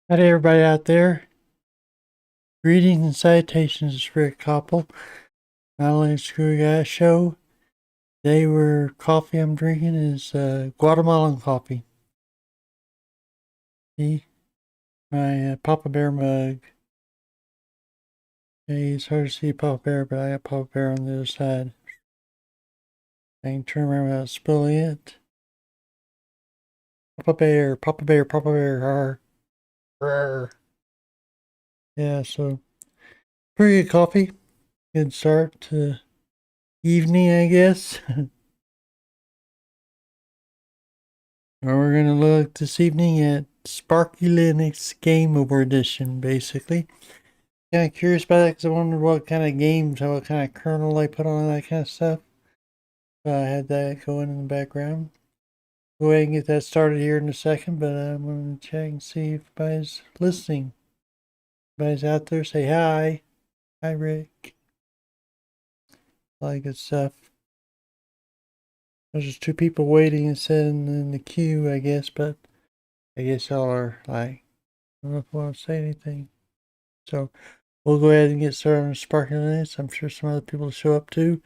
Howdy everybody out there. Greetings and salutations, Rick Koppel. Not only Screw Guy Show. Today coffee I'm drinking is Guatemalan coffee. See? My Papa Bear mug. Hey, it's hard to see Papa Bear, but I got Papa Bear on the other side. I can turn around without spilling it. Papa Bear, Papa Bear, Papa Bear, arr. Arr. Yeah, so pretty good coffee. Good start to evening, I guess. We're going to look this evening at Sparky Linux Game Over Edition, basically. Kind of curious about that because I wondered what kind of games, what kind of kernel they put on that kind of stuff. So I had that going in the background. Go ahead and get that started here in a second, but I'm going to check and see if anybody's listening. If anybody's out there, say hi. Hi, Rick. All that good stuff. There's just two people waiting and sitting in the queue, I guess, but I guess y'all are like, I don't know if I want to say anything. So we'll go ahead and get started on Sparky Linux. I'm sure some other people will show up too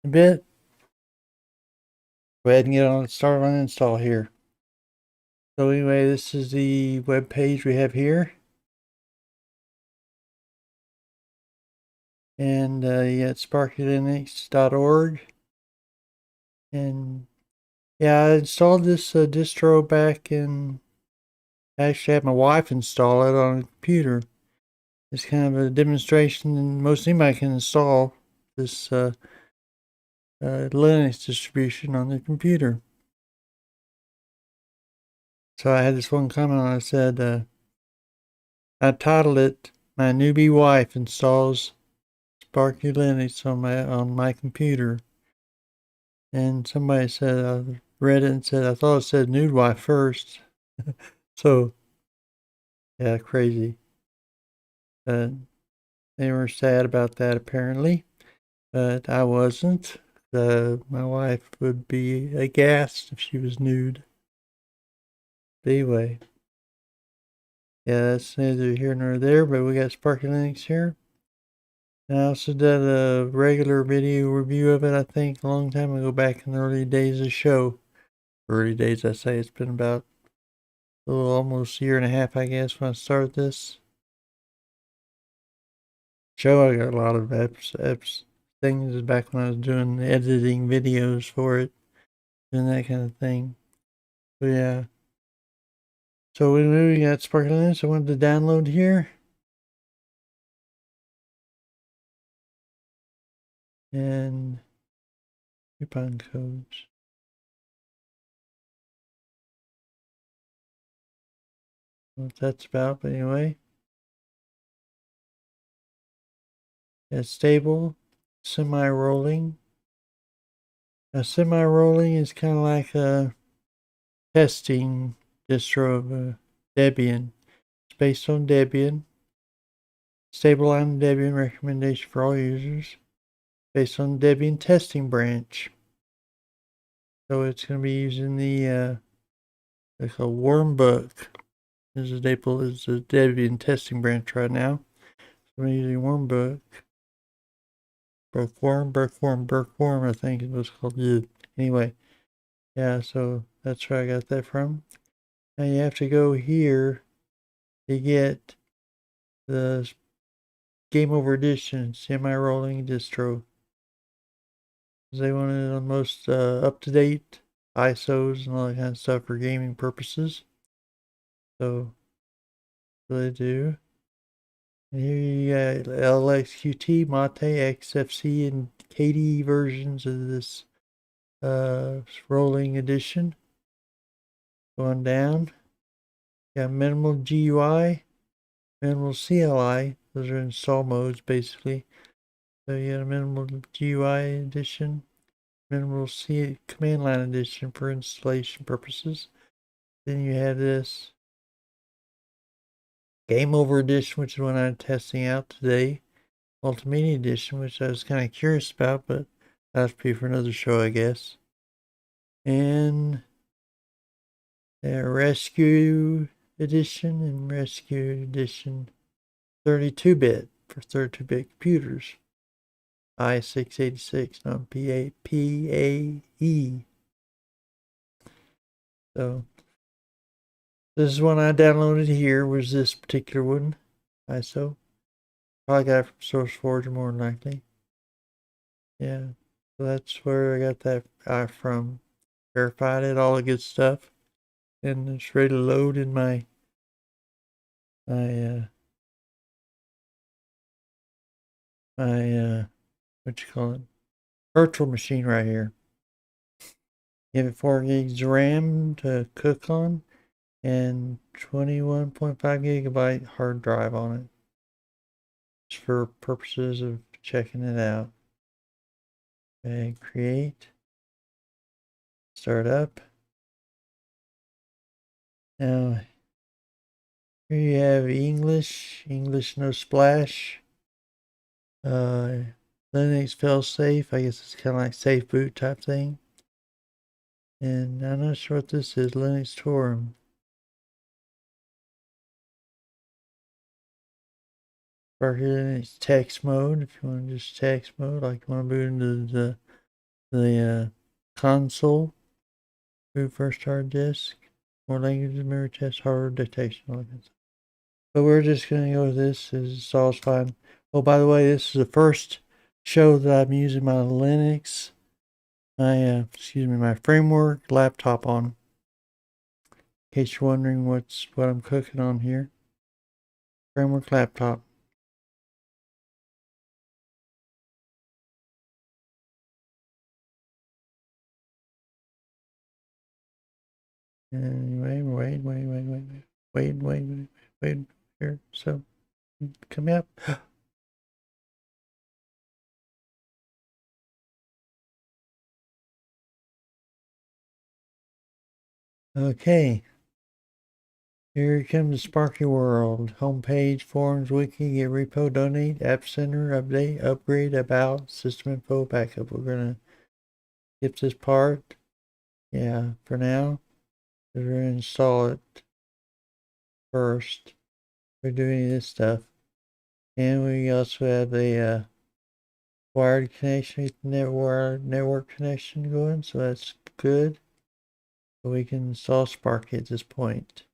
in a bit. Go ahead and get on started on install here. So anyway, this is the web page we have here. And you got sparkylinux.org. And yeah, I installed this distro back in, actually had my wife install it on a computer. It's kind of a demonstration, and most anybody can install this Linux distribution on their computer. So I had this one comment on it. I said, I titled it, "My Newbie Wife Installs Sparky Linux on my computer." And somebody said, I read it and said, I thought it said nude wife first. So, yeah, crazy. They were sad about that apparently, but I wasn't. My wife would be aghast if she was nude. But anyway, yeah, that's neither here nor there, but we got Sparky Linux here. And I also did a regular video review of it, I think, a long time ago, back in the early days of the show. Early days, I say. It's been about a little almost a year and a half, I guess, when I started this show. I got a lot of things back when I was doing editing videos for it, and that kind of thing. But yeah. So we got Sparky Linux. I wanted to download here. And coupon codes. What that's about, but anyway. It's stable, semi-rolling. A semi-rolling is kind of like a testing distro of Debian. It's based on Debian. Stable on Debian recommendation for all users. Based on Debian testing branch. So it's going to be using the like a wormbook. This is the Debian testing branch right now. So I'm using wormbook. Berkworm, I think it was called. Anyway, yeah, so that's where I got that from. Now you have to go here to get the Game Over Edition semi-rolling distro. They wanted the most up-to-date ISOs and all that kind of stuff for gaming purposes. So they do. And here you got LXQT, Mate, XFCE, and KDE versions of this rolling edition. Going down, got minimal GUI, minimal CLI. Those are install modes basically. So you got a minimal GUI edition, minimal command line edition for installation purposes. Then you have this Game Over edition, which is what I'm testing out today. Multimedia edition, which I was kind of curious about, but that'll be for another show, I guess. And Rescue Edition and Rescue Edition 32-bit for 32-bit computers. I-686 on PAE. So this is one I downloaded here, was this particular one. ISO. Probably got it from SourceForge more than likely. Yeah. So that's where I got that from. Verified it, all the good stuff. And it's ready to load in my what you call it? Virtual machine right here. Give it 4 gigs RAM to cook on and 21.5 gigabyte hard drive on it. Just for purposes of checking it out. Okay, create. Start up. Now, here you have English no splash. Linux failsafe. I guess it's kind of like safe boot type thing. And I'm not sure what this is. Linux Torrent. Sparky Linux text mode. If you want to just text mode, like you want to boot into the console. Boot first hard disk. More languages, memory test, hardware dictation. But we're just going to go with this. It's all fine. Oh, by the way, this is the first show that I'm using my Linux, my framework laptop on. In case you're wondering what I'm cooking on here. Framework laptop. Anyway, wait here. So, come up. Okay. Here comes the Sparky world. Homepage, forums, wiki, get repo, donate, app center, update, upgrade, about, system info, backup. We're gonna skip this part. Yeah, for now. We're gonna install it first. We're doing this stuff. And we also have a wired connection, network connection going, so that's good. So we can install Sparky at this point.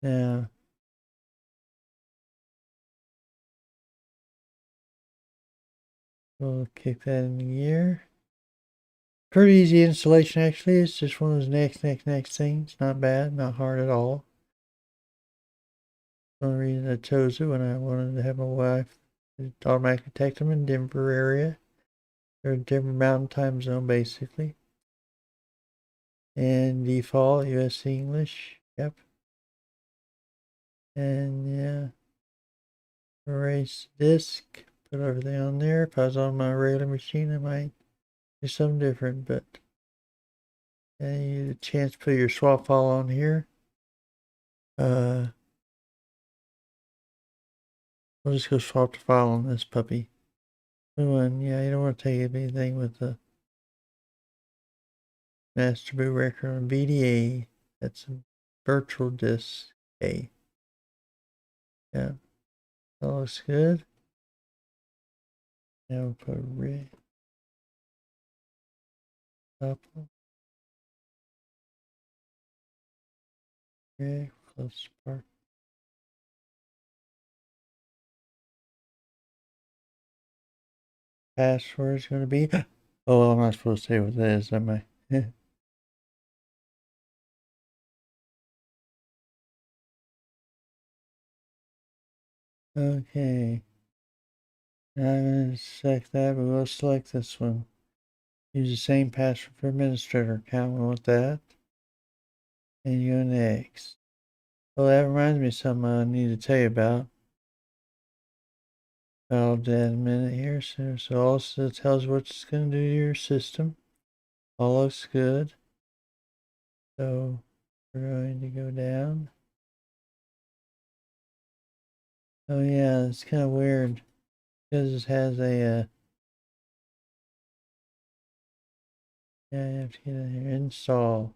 Now, we'll kick that in gear. Pretty easy installation actually. It's just one of those next things. Not bad, not hard at all. The only reason I chose it when I wanted to have my wife automatically detect them in Denver area. Or Denver Mountain Time Zone basically. And default US English. Yep. And yeah. Erase disk. Put everything on there. If I was on my regular machine I might do something different, but you get a chance to put your swap file on here. We'll just go swap the file on this puppy. Yeah, you don't want to take anything with the master boot record on VDA. That's a virtual disk A. Yeah, that looks good. Now we'll put rig up. Rig, close Spark. Password is going to be. Oh, well, I'm not supposed to say what that is, am I? Okay. Now I'm going to select that, but we'll select this one. Use the same password for administrator account. We want that. And you go next. Well, that reminds me of something I need to tell you about. I'll add a minute here. So also tells what it's going to do to your system. All looks good. So we're going to go down. Oh yeah, it's kind of weird because it has a yeah, you have to get in here. Install.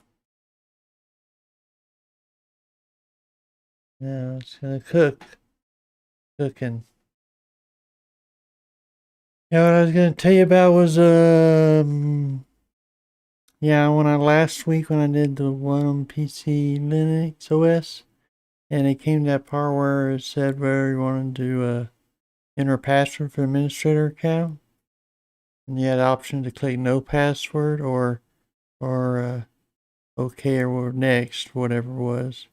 Yeah, it's gonna cooking. Yeah, what I was gonna tell you about was yeah, last week when I did the one on PC Linux OS, and it came to that part where it said where you wanted to enter a password for administrator account, and you had the option to click no password or okay or next, whatever it was.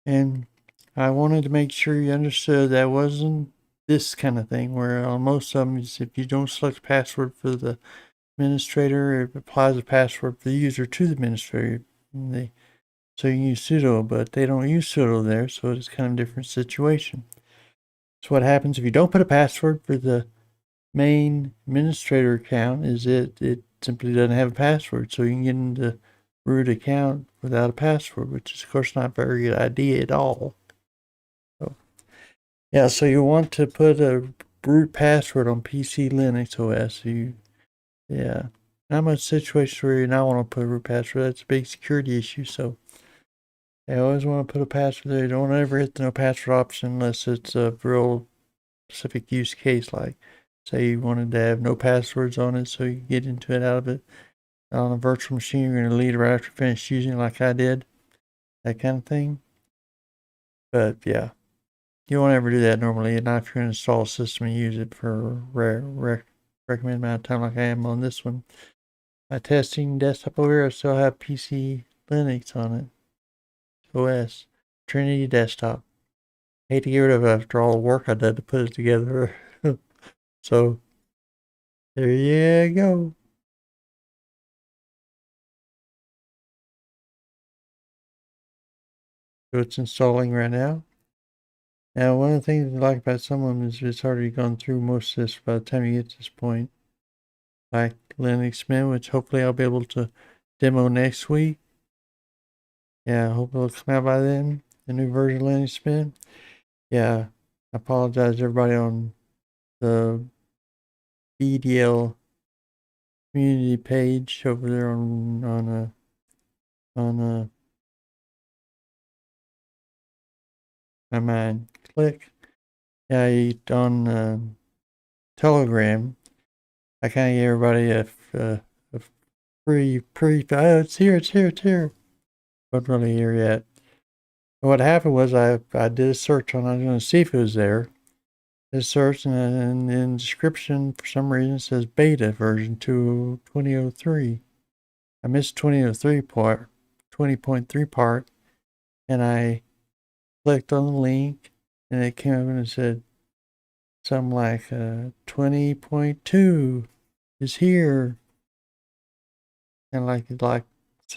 And I wanted to make sure you understood that wasn't this kind of thing where on most of them, if you don't select a password for the administrator, it applies a password for the user to the administrator. So you can use sudo, but they don't use sudo there, so it's kind of a different situation. So what happens if you don't put a password for the main administrator account is it simply doesn't have a password, so you can get into root account without a password, which is of course not a very good idea at all. So, yeah, so you want to put a root password on PC Linux OS. Yeah, not much situation where you not want to put a root password. That's a big security issue. So I always want to put a password there. You don't ever hit the no password option unless it's a real specific use case, like say you wanted to have no passwords on it so you get into it out of it. On a virtual machine, you're going to delete it right after you finish using it, like I did, that kind of thing. But yeah, you won't ever do that normally, not if you're going to install a system and use it for recommended amount of time like I am on this one. My testing desktop over here, I still have PC Linux on it. OS. Trinity desktop. Hate to get rid of it after all the work I did to put it together. So, there you go. So it's installing right now. Now, one of the things I like about some of them is it's already gone through most of this by the time you get to this point. Like Linux Mint, which hopefully I'll be able to demo next week. Yeah, I hope it'll come out by then. The new version of Linux Mint. Yeah, I apologize to everybody on the BDL community page over there on my mind. Click. Yeah, on Telegram. I kind of gave everybody a oh, it's here. Wasn't really here yet. And what happened was I did a search on, I was going to see if it was there. Did a search and in the description, for some reason, it says beta version 2003. I missed 2003 part, 20.3 part, and I clicked on the link, and it came up and it said something like 20.2 is here, and it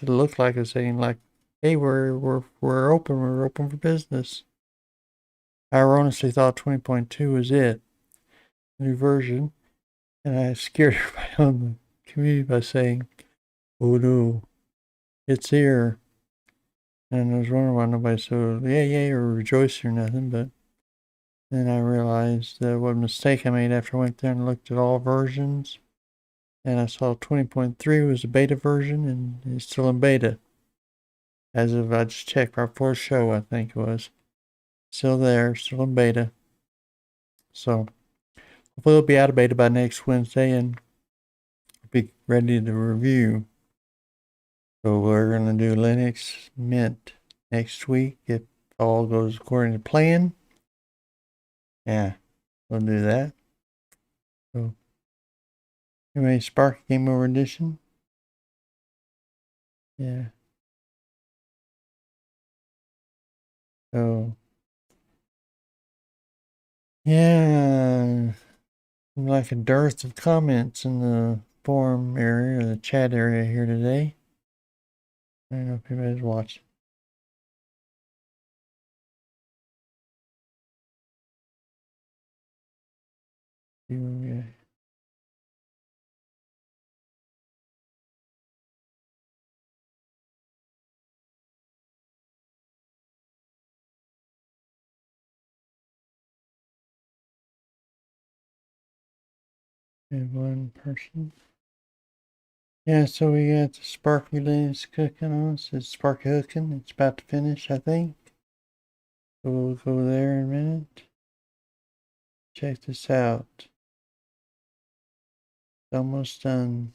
looked like it's saying like, hey, we're open, we're open for business. I erroneously thought 20.2 was it, new version, and I scared everybody on the community by saying, oh no, it's here. And I was wondering why nobody said yay or rejoicing or nothing, but then I realized what a mistake I made after I went there and looked at all versions. And I saw 20.3 was a beta version, and it's still in beta. As of I just checked right before the show, I think it was. Still there, still in beta. So hopefully it'll be out of beta by next Wednesday and be ready to review. So we're gonna do Linux Mint next week if all goes according to plan. Yeah, we'll do that. So anyway, Sparky Game Over Edition. Yeah. So yeah, like a dearth of comments in the forum area or the chat area here today. I don't know if anybody's watching. Yeah. One person. Yeah, so we got the Sparky Linux cooking on us. It's Sparky hooking. It's about to finish, I think. So we'll go there in a minute. Check this out. It's almost done.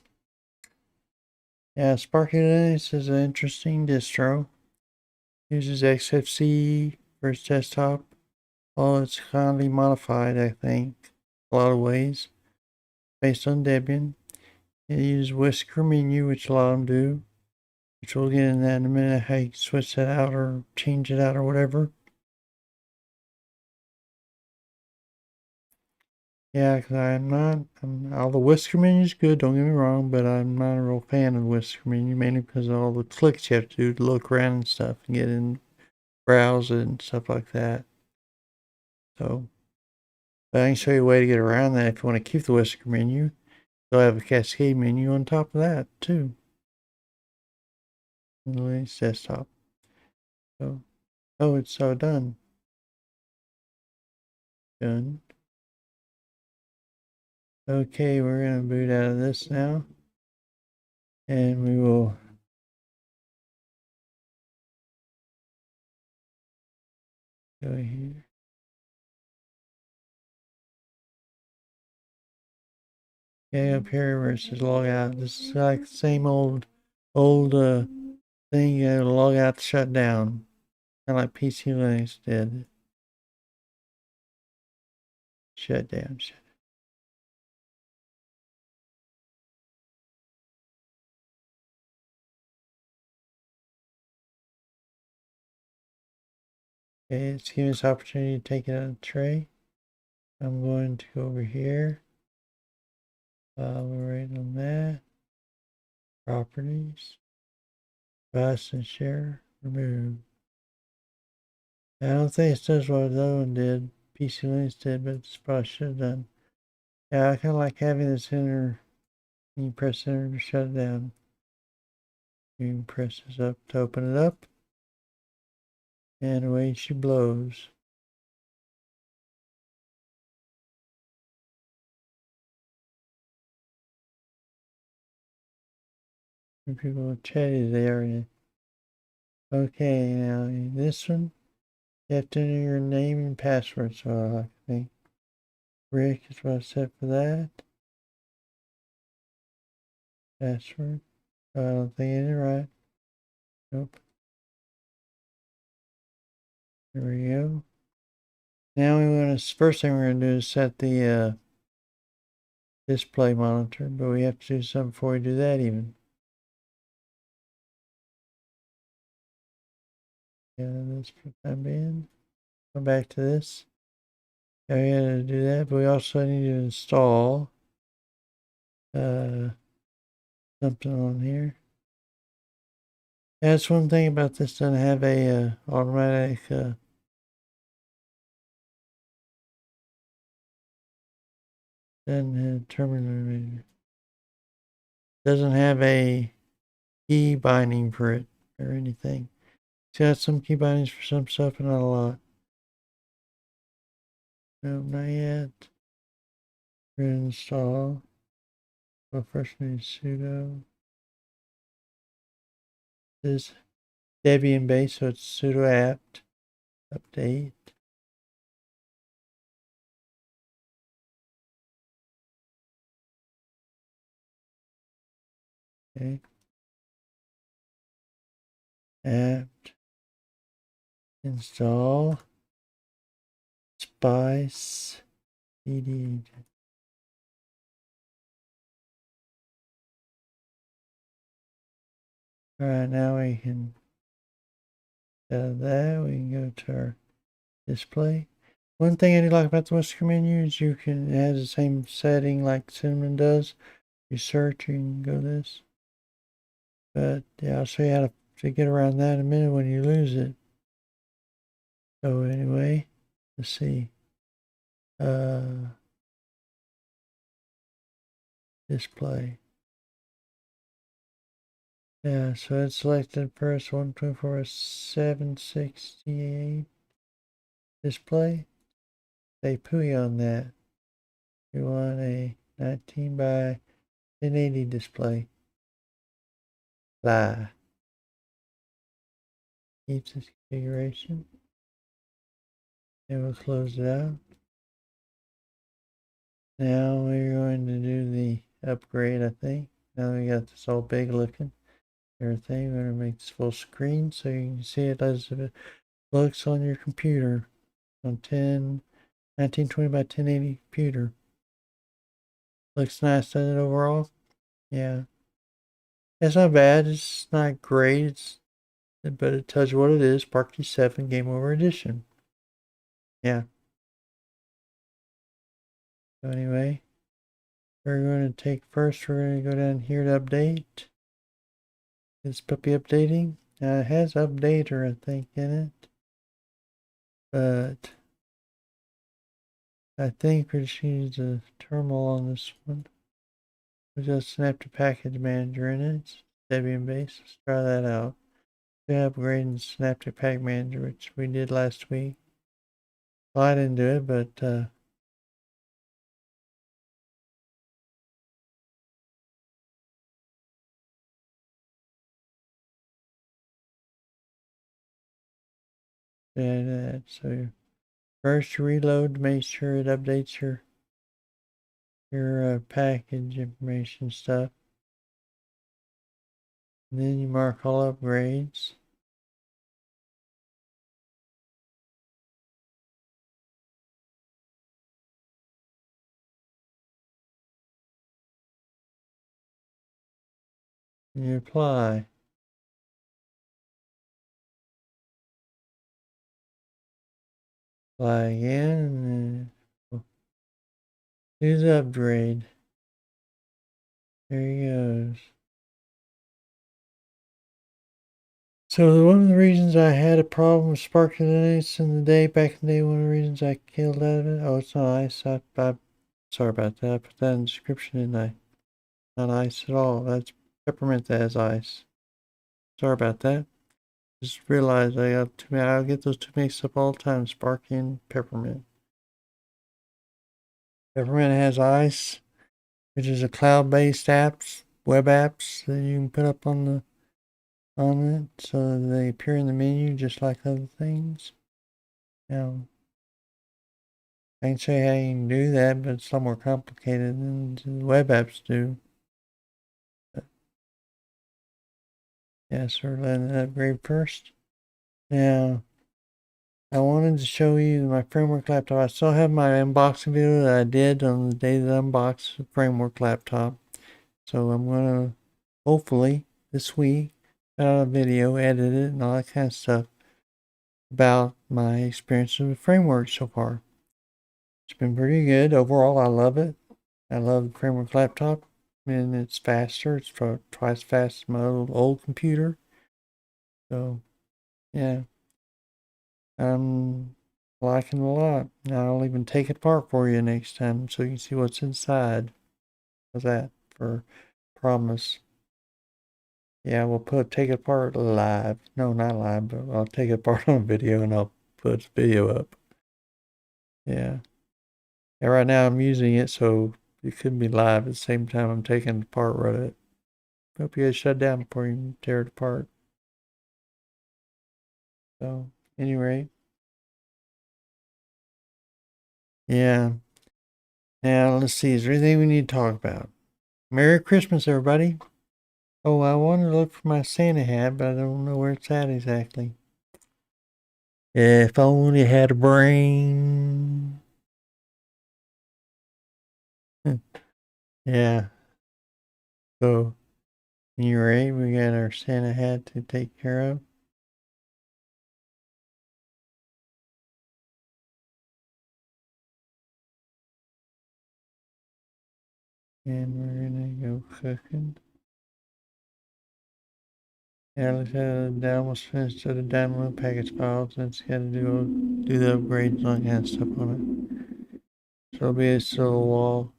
Yeah, Sparky Linux is an interesting distro. Uses XFCE for its desktop. Well, it's kindly modified, I think, a lot of ways, based on Debian. It uses Whisker menu, which a lot of them do, which we'll get in that in a minute, how you can switch that out or change it out or whatever. Yeah, because all the Whisker menu is good, don't get me wrong, but I'm not a real fan of the Whisker menu, mainly because of all the clicks you have to do to look around and stuff and get in, browse it and stuff like that. So, but I can show you a way to get around that if you want to keep the Whisker menu. They'll have a cascade menu on top of that, too. In the Linux desktop. So, oh, it's so done. Done. Okay, we're going to boot out of this now. And we will go here. Okay, up here where it says log out. This is like the same old thing. You gotta log out to shut down. Kind of like PC Linux did. Shut down. Okay, it's giving us opportunity to take it out of the tray. I'm going to go over here. We're right on that. Properties. Device and share. Remove. I don't think it does what the other one did. PC Linux did, but it's probably should have done. Yeah, I kind of like having this enter. You press enter to shut it down. You can press this up to open it up. And away she blows. People are chatty there. Okay, now in this one, you have to enter your name and password. So I think Rick is what I set for that. Password. I don't think it is right. Nope. There we go. Now we want to, first thing we're going to do is set the display monitor, but we have to do something before we do that even. Yeah, let's put that in. Go back to this. Yeah, we got to do that, but we also need to install something on here. That's one thing about this, doesn't have a automatic doesn't have terminal, doesn't have a key binding for it or anything. It's got some key bindings for some stuff, but not a lot. No, not yet. We're gonna install. Well, first we need sudo. This is Debian base, so it's sudo apt update. Okay. Apt install spice cd. All right, now we can that we can go to our display. One thing I do like about the Whisker menu is you can, it has the same setting like Cinnamon does. You search, you can go this. But yeah, I'll show you how to get around that in a minute when you lose it. So anyway, let's see. Display. Yeah, so it's selected first 124/768 display. Say PUI on that. You want a 19 by 1080 display. Keep this configuration. And we'll close it out. Now we're going to do the upgrade, I think. Now we got this all big looking everything. We're going to make this full screen so you can see it as it looks on your computer. On 1920 by 1080 computer. Looks nice, doesn't it, overall? Yeah. It's not bad. It's not great. But it tells you what it is. Sparky 7 Game Over Edition. Yeah. So anyway, we're going to we're going to go down here to update. This puppy updating. Now it has updater, I think, in it. But I think we just use a terminal on this one. We just snap to package manager in it. Debian base. Let's try that out. We upgraded Synaptic Pack Manager, which we did last week. Well, I didn't do it, but yeah, so first you reload to make sure it updates your package information stuff. And then you mark all upgrades. And you apply. Apply again, and then do the upgrade. There he goes. So one of the reasons I had a problem with Sparky Linux back in the day, one of the reasons I killed out of it, oh, it's not ice. Sorry about that. I put that in the description, didn't I? Not ice at all. That's peppermint that has ice. Sorry about that. Just realized I'll get those two mixed up all the time, Sparky and peppermint. Peppermint has ice, which is a cloud-based web apps that you can put up on it, so they appear in the menu just like other things. Now, I can show you how you can do that, but it's a lot more complicated than the web apps do. But yeah, so we're letting it upgrade first. Now, I wanted to show you my framework laptop. I still have my unboxing video that I did on the day that I unboxed the framework laptop. So I'm going to, hopefully, this week, put out a video, edit it, and all that kind of stuff about my experience with the framework so far. It's been pretty good. Overall, I love it. I love the framework laptop, and it's faster. It's twice as fast as my old computer. So, yeah. I'm liking it a lot. I'll even take it apart for you next time so you can see what's inside. How's that for promise? Yeah, we'll take it apart live. No, not live, but I'll take it apart on video and I'll put the video up. Yeah. And right now I'm using it so it couldn't be live at the same time I'm taking it apart with it. Hope you guys shut down before you tear it apart. So, anyway. Yeah. Now, let's see. Is there anything we need to talk about? Merry Christmas, everybody. Oh, I wanted to look for my Santa hat, but I don't know where it's at exactly. If only I had a brain. Yeah. So, you're right. We got our Santa hat to take care of. And we're going to go cooking. Yeah, let's almost finished the download package files. It's got to do the upgrades and all that kind of stuff on it. So it'll be a still wall,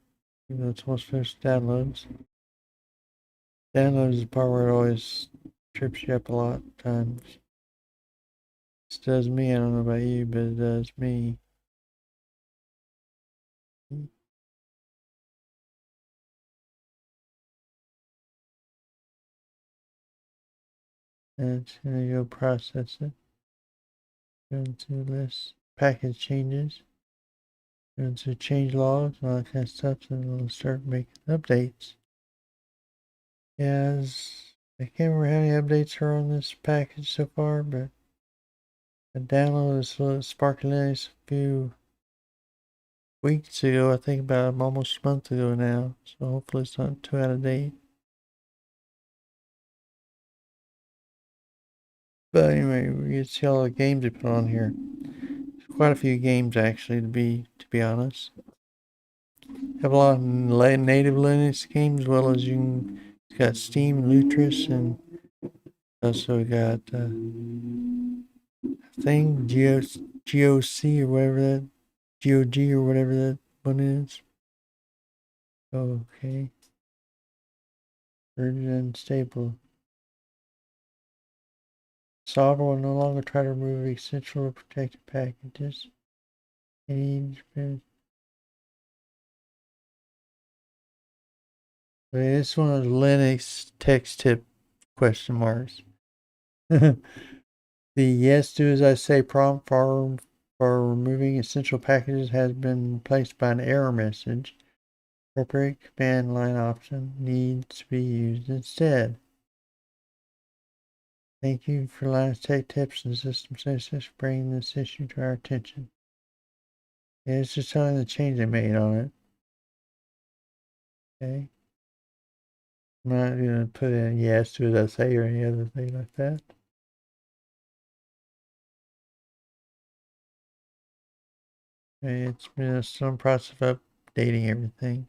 even though it's almost finished downloads. Downloads is the part where it always trips you up a lot of times. This does me, I don't know about you, but it does me. And it's gonna go process it. Go into this. package changes. Going to change logs and all that kind of stuff, and it'll start making updates. Yes, I can't remember how many updates are on this package so far, but I downloaded Sparky Linux a few weeks ago, I think about almost a month ago now, so hopefully it's not too out of date. But anyway, we get to see all the games they put on here. There's quite a few games actually, to be honest. Have a lot of native Linux games, as well as it's got Steam, Lutris, and also got thing GOC or whatever that GOG or whatever that one is. Okay. Version unstable. Software will no longer try to remove essential or protected packages. This one is Linux text tip question marks. The yes, do as I say prompt for removing essential packages has been replaced by an error message. Appropriate command line option needs to be used instead. Thank you for Linux Tech Tips and System Success for bringing this issue to our attention. Yeah, it's just telling the change they made on it. Okay. I'm not going to put in yes to as I say or any other thing like that. Okay, it's been some process of updating everything.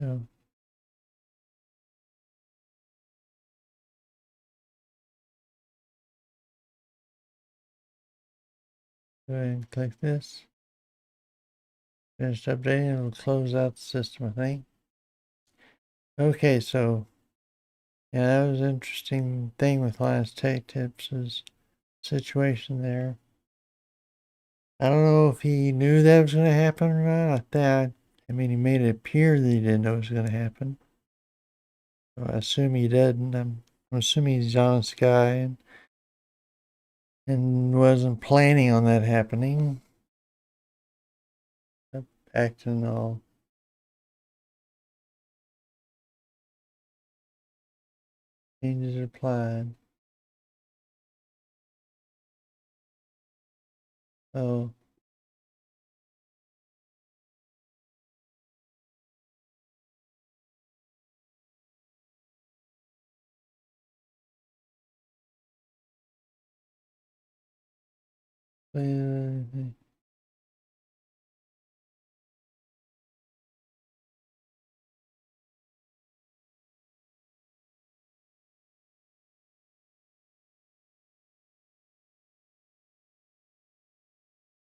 So. Go ahead and click this. Finished updating, it'll close out the system, I think. Okay, so yeah, that was an interesting thing with Linux Tech Tips' situation there. I don't know if he knew that was going to happen or not. I mean, he made it appear that he didn't know it was going to happen. So I assume he didn't. I'm assuming he's an honest guy and wasn't planning on that happening. Acting all changes applied. Oh.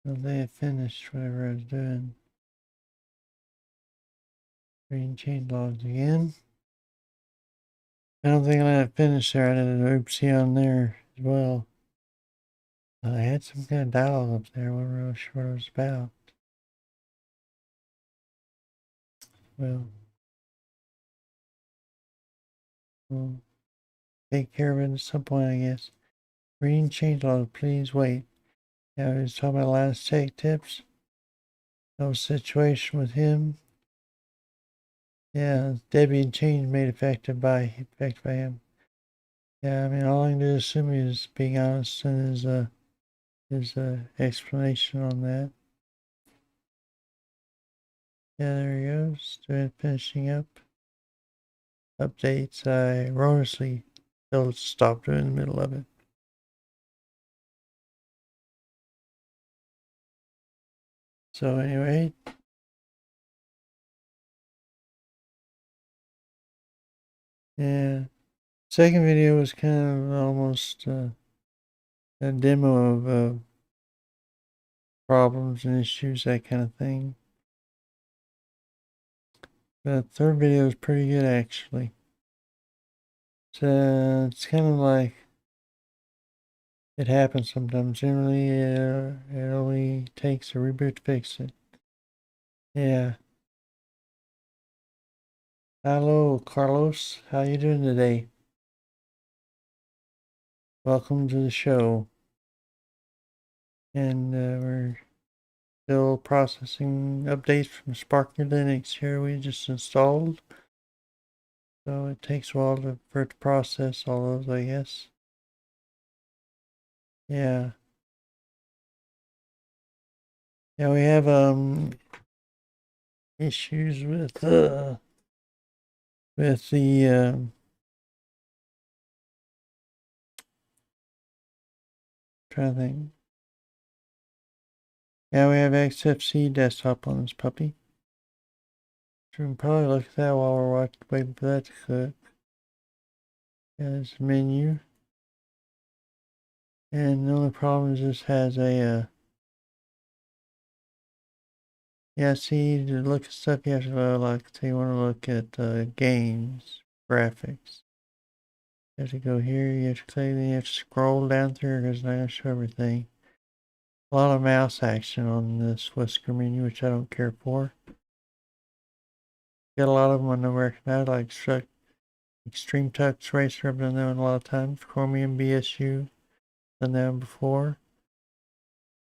Well, they had finished whatever I was doing. Green change logs again. I don't think I had finished there. I did an oopsie on there as well. I had some kind of dialogue up there. I wasn't really sure what it was about. Well, we'll take care of it at some point, I guess. Green change log, please wait. Yeah, we was talking about last take tips. No situation with him. Yeah, Debian change made effective by him. Yeah, I mean, all I can do is assume he's being honest in his explanation on that. Yeah, there he goes. Doing finishing up updates. I erroneously told it to stop doing in the middle of it. So anyway, yeah. Second video was kind of almost a demo of problems and issues, that kind of thing. The third video is pretty good actually. So it's kind of like it happens sometimes. Generally, it only takes a reboot to fix it. Yeah. Hello, Carlos. How you doing today? Welcome to the show. And we're still processing updates from Sparky Linux here we just installed. So it takes a while for it to process all those, I guess. Yeah. Yeah, we have issues with the trying to think. Yeah, we have XFCE desktop on this puppy. So we can probably look at that while we're waiting for that to cook. Yeah, there's a menu. And the only problem is this has a yeah, see, to look at stuff you have to like, say you want to look at games, graphics. You have to go here, you have to click, then you have to scroll down through because it's not going to show everything. A lot of mouse action on this whisker menu, which I don't care for. Got a lot of them on the recognize, like Extreme Tux Racer, I've done that one a lot of times. Chromium BSU, done that one before.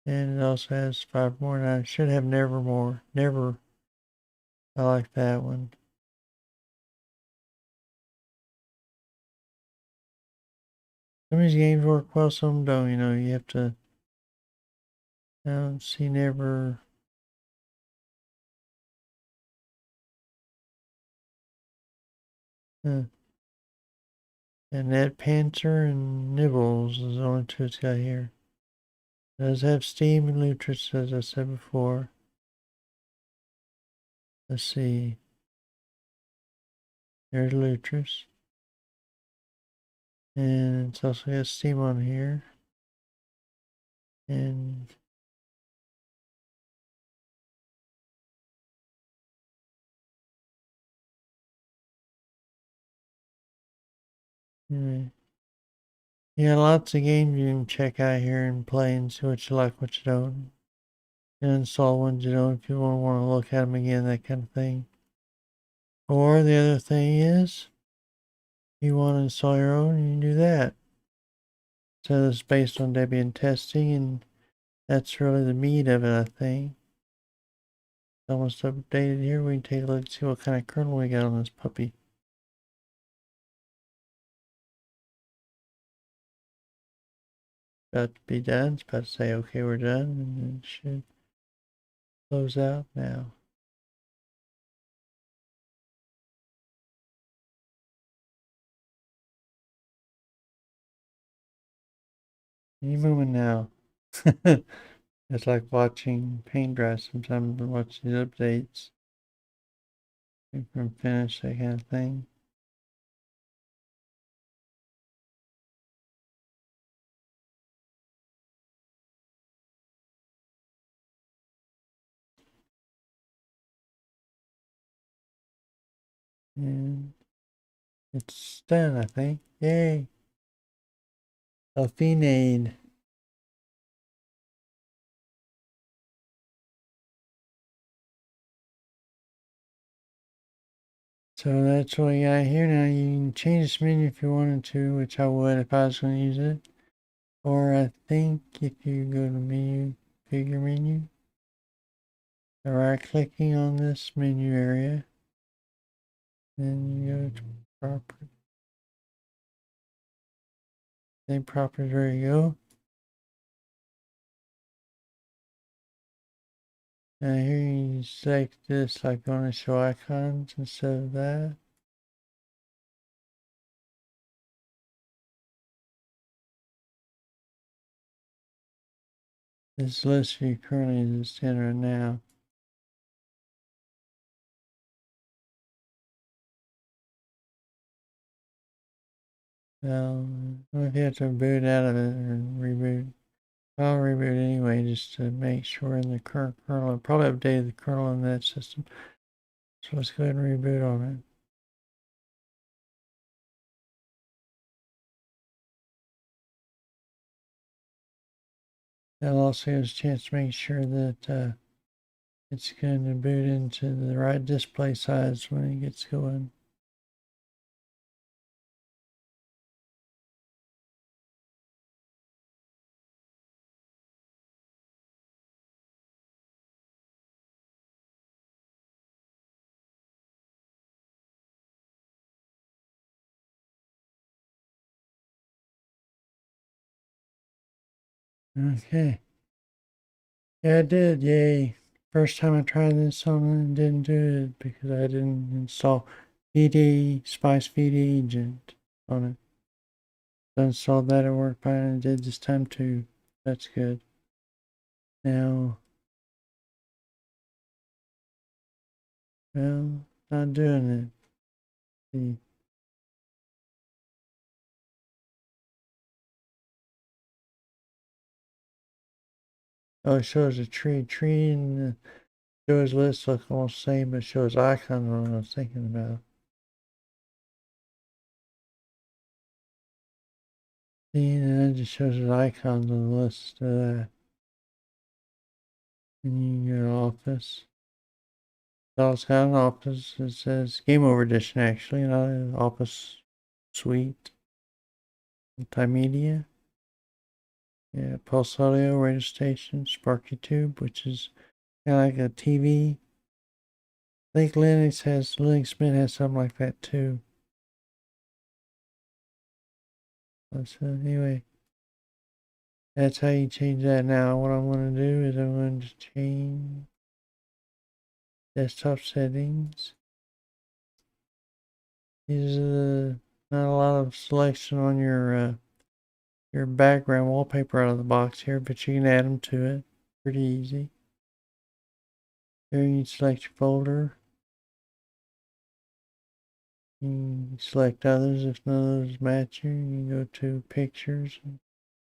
And it also has 5 more, and I should have Nevermore. Never, I like that one. Some of these games work well, some don't, you have to, I don't see Never. And that Panther and Nibbles is the only two it's got here. It does have Steam and Lutris, as I said before. Let's see. There's Lutris. And it's also got Steam on here. And anyway. Yeah, lots of games you can check out here and play and see what you like, what you don't. And install ones you don't if you want to look at them again, that kind of thing. Or the other thing is, you want to install your own, you can do that. So it's based on Debian testing, and that's really the meat of it, I think. It's almost updated here. We can take a look and see what kind of kernel we got on this puppy. About to be done. It's about to say, okay, we're done, and it should close out now. Any moment now. It's like watching paint dry sometimes and watch these updates. From finish, that kind of thing. And it's done, I think. Yay! Elfinade. So that's what we got here. Now you can change this menu if you wanted to, which I would if I was going to use it. Or I think if you go to menu, figure menu, right clicking on this menu area, then you go to property. Then properties, there you go. Now here you select this, like you want to show icons instead of that. This list you currently is in right now. If you have to boot out of it or reboot, I'll reboot anyway just to make sure in the current kernel. I'll probably updated the kernel in that system. So let's go ahead and reboot on it. That'll also give us a chance to make sure that it's going to boot into the right display size when it gets going. Okay. Yeah, I did. Yay. First time I tried this on it, didn't do it because I didn't install Spice VD agent on it. So I installed that, it worked fine, and it did this time too. That's good. Now, well, not doing it. See. Oh, it shows a tree. Tree and shows list look almost the same, but shows icons on what I was thinking about. See, and it just shows the icons on the list of that. And you can go to Office. So it's got an Office. It says Game Over Edition, actually, not an Office Suite. Multimedia. Yeah, Pulse Audio, radio station, Sparky Tube, which is kind of like a TV. I think Linux Mint has something like that too. So anyway, that's how you change that. Now what I'm going to do is I'm going to change desktop settings. These are not a lot of selection on your background wallpaper out of the box here, but you can add them to it. Pretty easy. Here you select your folder. You can select others if none of those match you. You can go to pictures and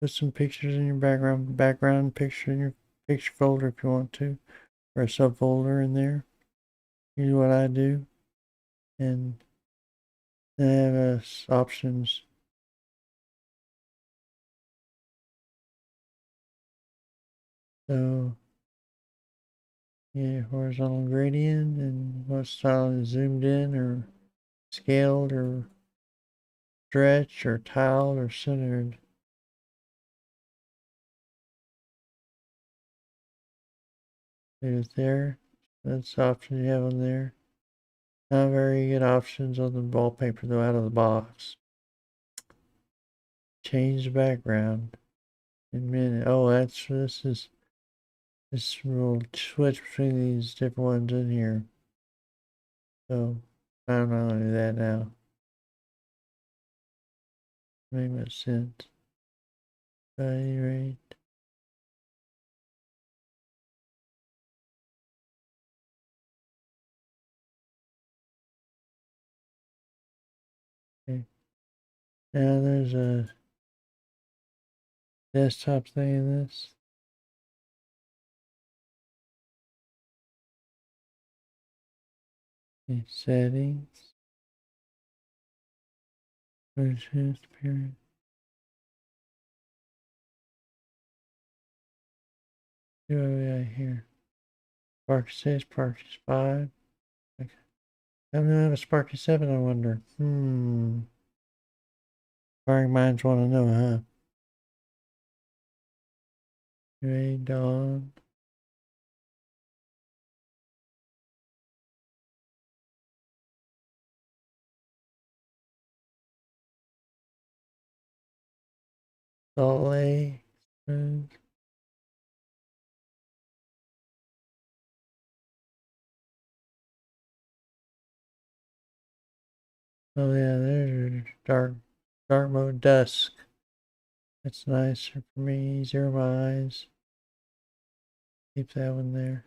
put some pictures in your background picture in your picture folder if you want to, or a subfolder in there. Here's what I do. And then I have options. So yeah, horizontal gradient and what style is zoomed in or scaled or stretched or tiled or centered. There's there. That's the option you have on there. Not very good options on the wallpaper though out of the box. Change the background in a minute. Oh, this will switch between these different ones in here. So I don't know how to do that now. Make much sense. At any rate. Okay. Now there's a desktop thing in this. Okay, settings. Versions period. What do we got here? Sparky 6, Sparky 5. Okay. I don't have a Sparky 7, I wonder. Inquiring minds want to know, huh? Gray Dawn. Salt Lake. Oh yeah, there's dark mode dusk. That's nicer for me. Easier on my eyes. Keep that one there.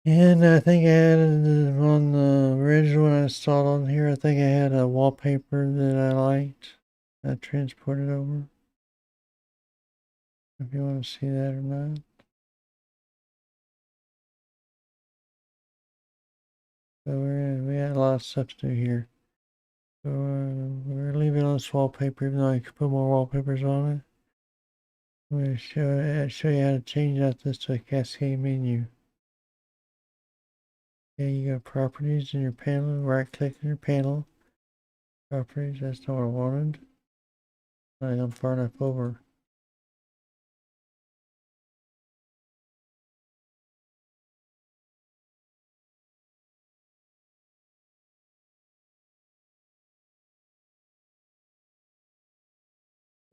And I think I had on the original one I installed on here, I think I had a wallpaper that I liked. I transported over. If you want to see that or not. So we got a lot of stuff to do here. So we're leaving on this wallpaper, even though I could put more wallpapers on it. I'm going to show you how to change out this to a cascade menu. Okay, you got properties in your panel, right click in your panel. Properties, that's not what I wanted. I'm far enough over.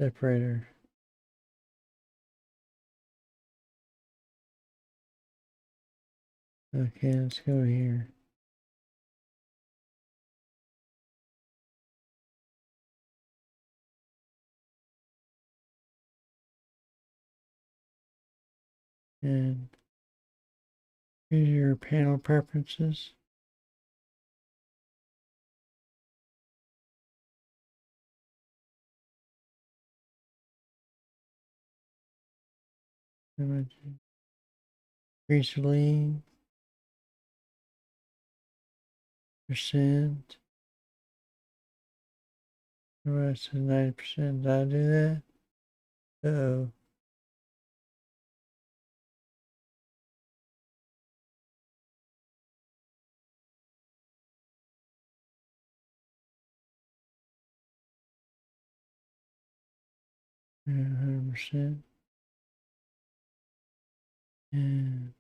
separator. Okay, let's go here. And here's your panel preferences. Increase lean percent. Alright, so 90%. Did I do that? Uh-oh. Yeah, 100%. And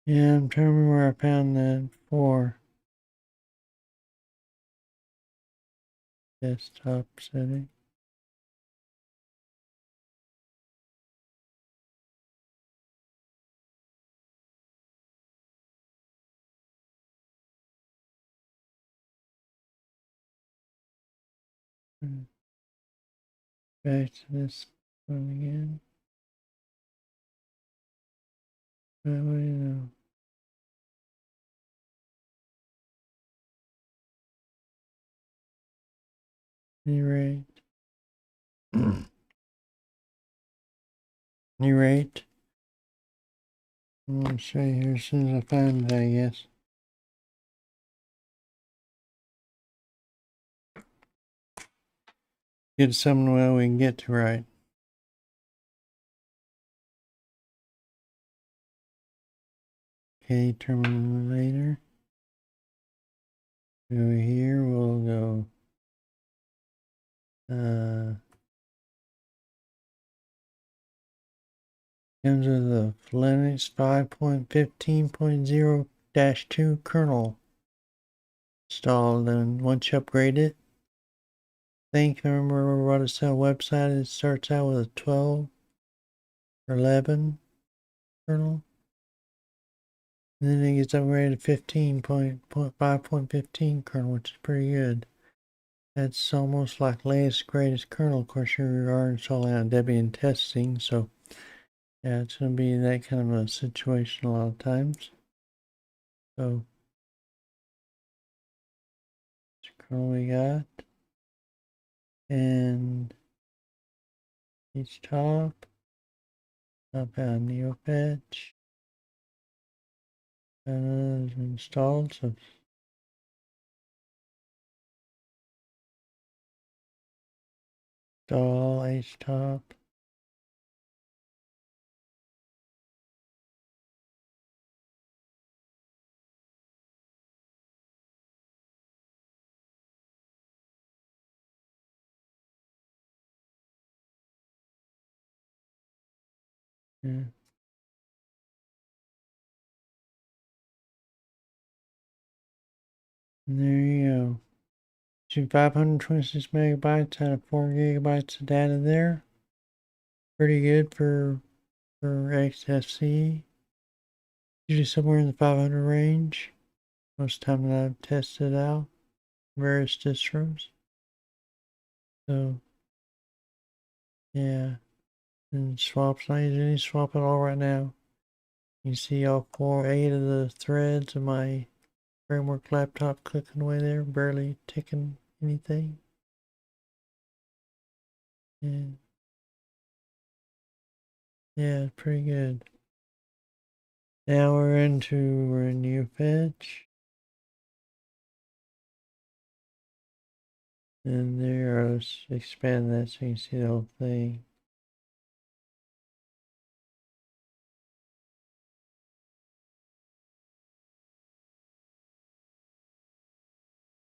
yeah, I'm trying to remember where I found that for desktop setting. Back to this one again. What do you know? Any rate. Any rate. I'm going to show you here as soon as I find it, I guess. Get something well we can get to right. Okay, terminator. Over here, we'll go comes with the Linux 5.15.0-2 kernel installed, and once you upgrade it, I think I remember what it's on the website, it starts out with a 12 or 11 kernel. And then it gets upgraded to 5.15 kernel, which is pretty good. That's almost like latest greatest kernel. Of course, you are installing on Debian testing, so yeah, it's going to be that kind of a situation a lot of times. So, this kernel we got. And each top out Neopatch. Installed, so install htop. Yeah. And there you go. 526 megabytes out of 4 gigabytes of data there. Pretty good for XFCE. Usually somewhere in the 500 range. Most time that I've tested out various distros. So yeah. And swaps, not using any swap at all right now. You see all 8 of the threads of my framework laptop clicking away there, barely ticking anything. And yeah, pretty good. Now we're in new fetch. And there, let's expand that so you can see the whole thing.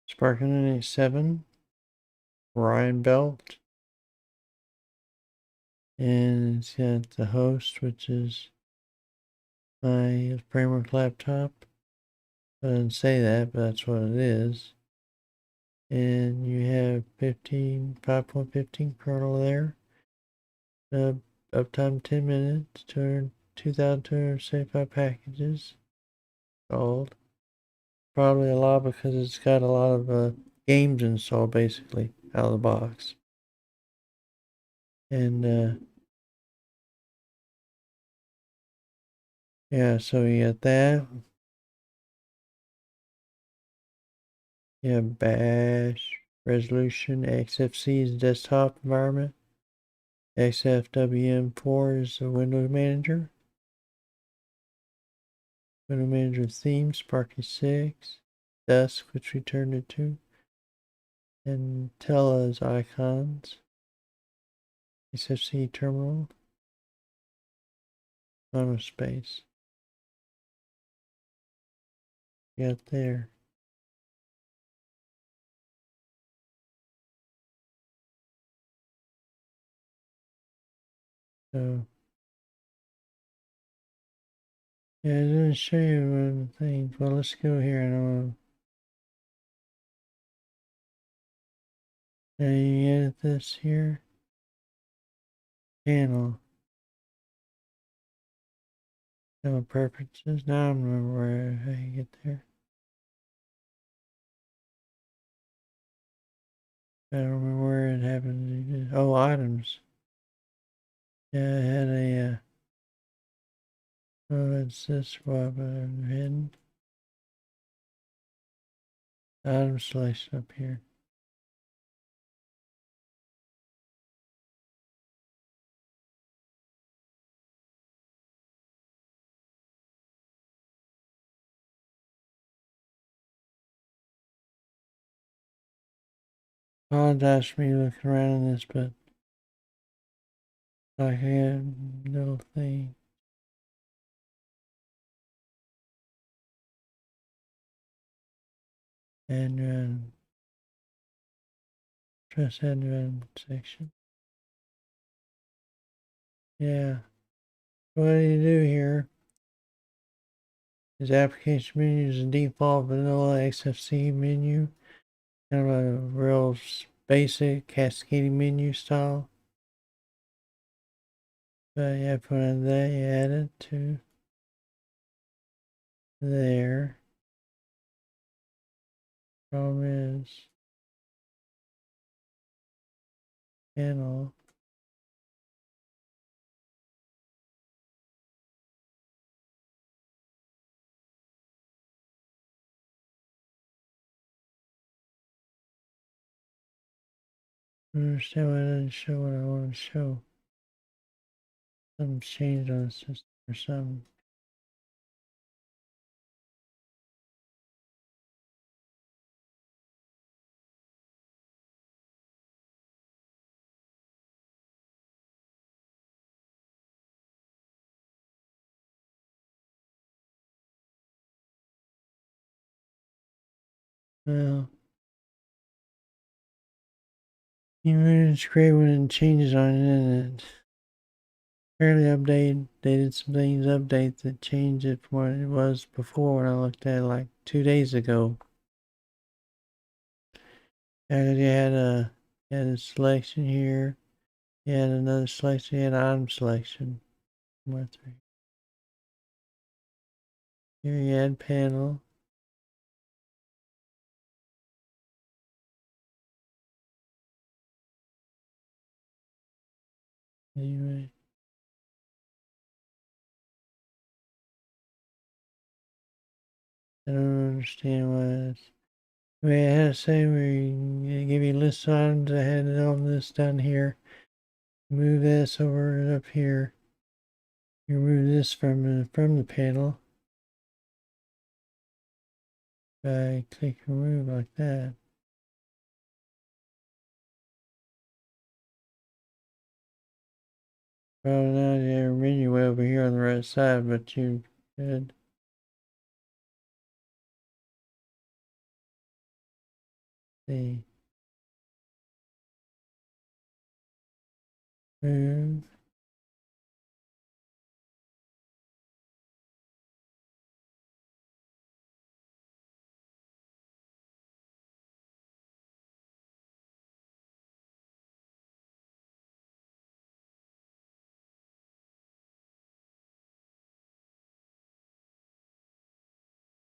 Sparky Linux 7. Ryan Belt. And it's got the host, which is my framework laptop. I didn't say that, but that's what it is. And you have 5.15 kernel there. Uptime 10 minutes, 2,275 packages installed. Probably a lot because it's got a lot of games installed basically out of the box. And yeah, so you got that. You have Bash, Resolution, XFCE is desktop environment. XFWM4 is the window manager. Window manager theme, Sparky 6. Dusk, which we turned it to. And Tella's icons. XFCE terminal. Monospace. Got there. So yeah, I didn't show you one of the things. Well, let's go here and now you edit this here. Channel. Channel preferences. Now I don't remember how you get there. I don't remember where it happened. Oh, items. Yeah, I had oh, it's this one, but I'm hidden. Item selection up here. Apologize for me looking around in this, but like I had a little thing. And trust admin section. Yeah. What do you do here? Is application menu is a default vanilla XFCE menu. Kind of a real basic cascading menu style. But yeah, put in that, you add it to there. Problem is panel. I don't understand why it doesn't show what I want to show. Something's changed on the system or something. Well, it's great when it changes on it, and it fairly updated. They did some things update that changed it from what it was before when I looked at it like 2 days ago. And you had a selection here. You had another selection. You had item selection. One, three. Here you had panel. Anyway. I don't understand why it's. I mean, I had to say we give you a list of items. I had all this down here. Move this over up here. You remove this from the panel by click remove like that. Probably not your menu way over here on the right side, but you could. See. Move.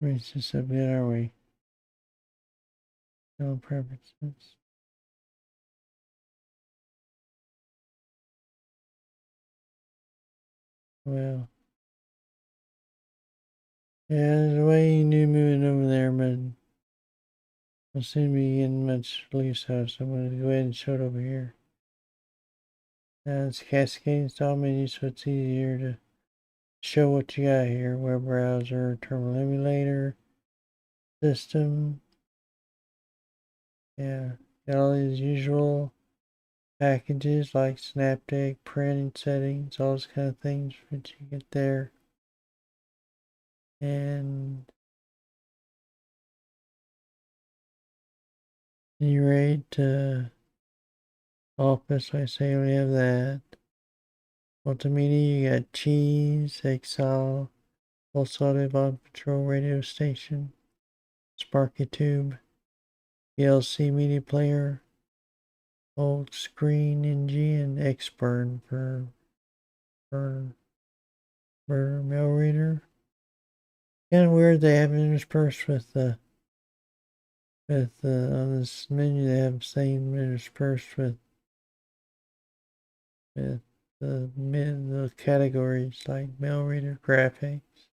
Reach this up yet, are we? No preferences. Well, yeah, there's a way you knew moving over there, but I'll soon be getting much loose house. So I'm going to go ahead and show it over here. It's cascade install menu, so it's easier to show what you got here. Web browser, terminal emulator, system. Yeah, got all these usual packages like Snapdeck, printing settings, all those kind of things that you get there. And rate office, I say we have that. Multimedia, you got Cheese, Exile, Pulse Audio Volume Control Radio Station, Sparky Tube, PLC Media Player, Old Screen NG, and Xburn for mail reader. Kind of weird they have it interspersed with on this menu they have saying interspersed with the categories like mail reader, graphics.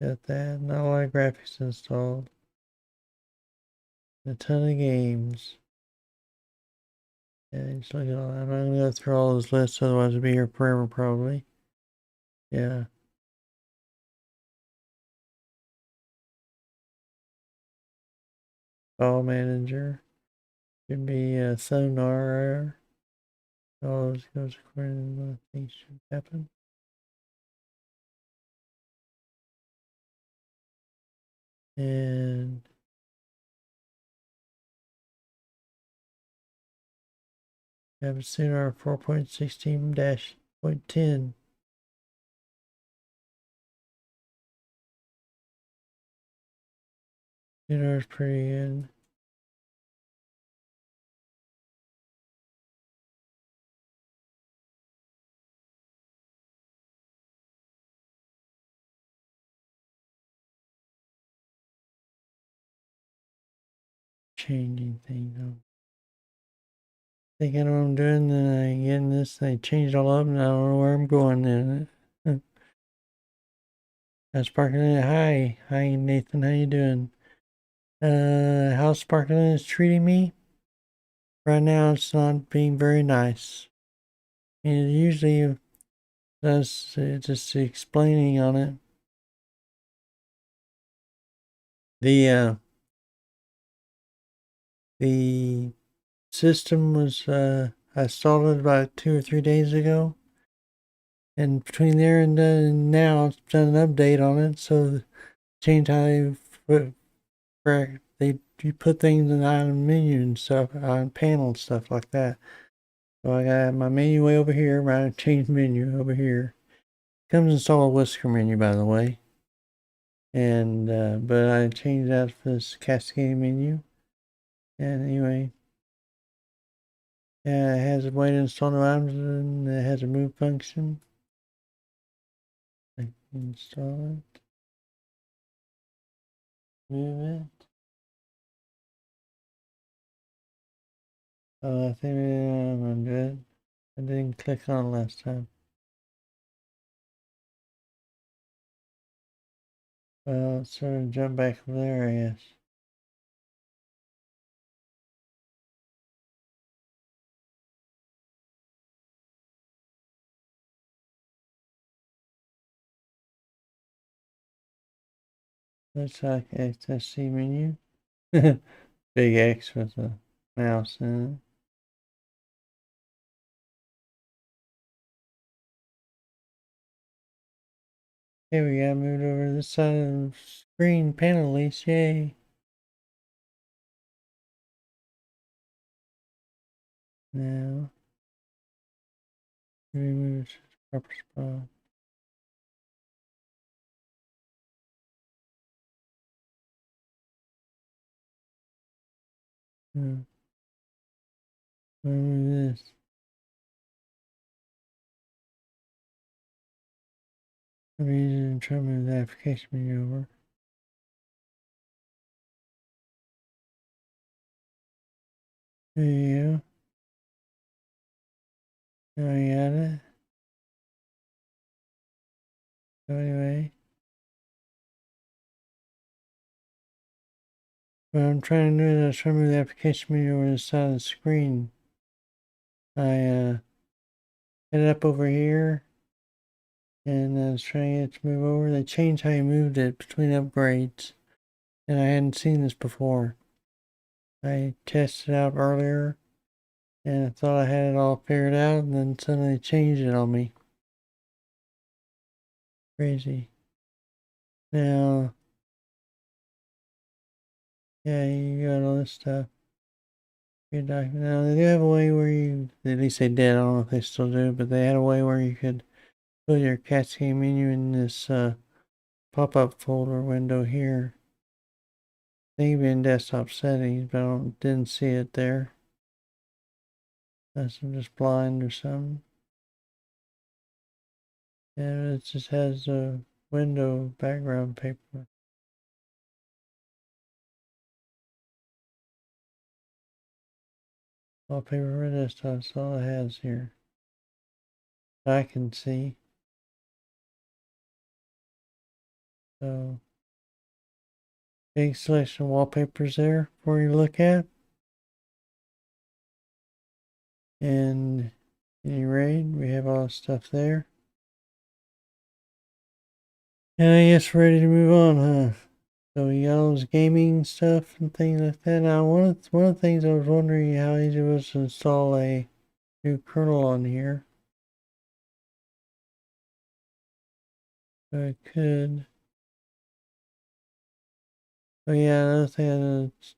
Got that. Not a lot of graphics installed. A ton of games. Yeah, just look at all that. I'm not gonna go through all those lists, otherwise I'll be here forever probably. Yeah. File manager. Should be sonar. All those goes according to what things should happen. And have a sonar 4.16-.10. Sonar's pretty good. Changing things up. Think I know what I'm doing, then I get in this, and I change it all up, and I don't know where I'm going in it. Sparky Linux, hi Nathan, how you doing? How Sparky Linux is treating me? Right now, it's not being very nice. And it usually does just explaining on it. The system was I installed it about 2 or 3 days ago, and between there and now, it's done an update on it, so change how you put things in the menu and stuff, on panel and stuff like that. So I got my menu way over here, my change menu over here. Comes installed a whisker menu, by the way. And but I changed that for this cascade menu. And anyway, yeah, it has a way to install new items, and it has a move function. I can install it, move it. Oh, I think I'm good. I didn't click on last time. Well, let's sort of jump back over there, I guess. Looks like XFCE menu. Big X with a mouse in it. Okay, we got moved over to this side of the screen panel at least, yay. Now, Remove it to its proper spot. Remove this. I'm using try to move the application menu over. There you go. Now you got it. So anyway, what I'm trying to do is try to move the application menu over to the side of the screen. I hit it up over here, and I was trying to get it to move over. They changed how you moved it between upgrades, and I hadn't seen this before. I tested it out earlier, and I thought I had it all figured out, and then suddenly changed it on me. Crazy. Now, yeah, you got all this stuff. Good document. Now, they do have a way where you, at least they did, I don't know if they still do, but they had a way where you could put your cascade menu in this pop-up folder window here. Maybe in desktop settings, but I didn't see it there. Unless I'm just blind or something. And it just has a window background paper. Wallpaper for desktop, that's all it has here. I can see. So, big selection of wallpapers there for you to look at. And any raid, we have all the stuff there. And I guess we're ready to move on, huh? So we got all this gaming stuff and things like that. Now, one of the things I was wondering how easy it was to install a new kernel on here. I could. Oh yeah, another thing I was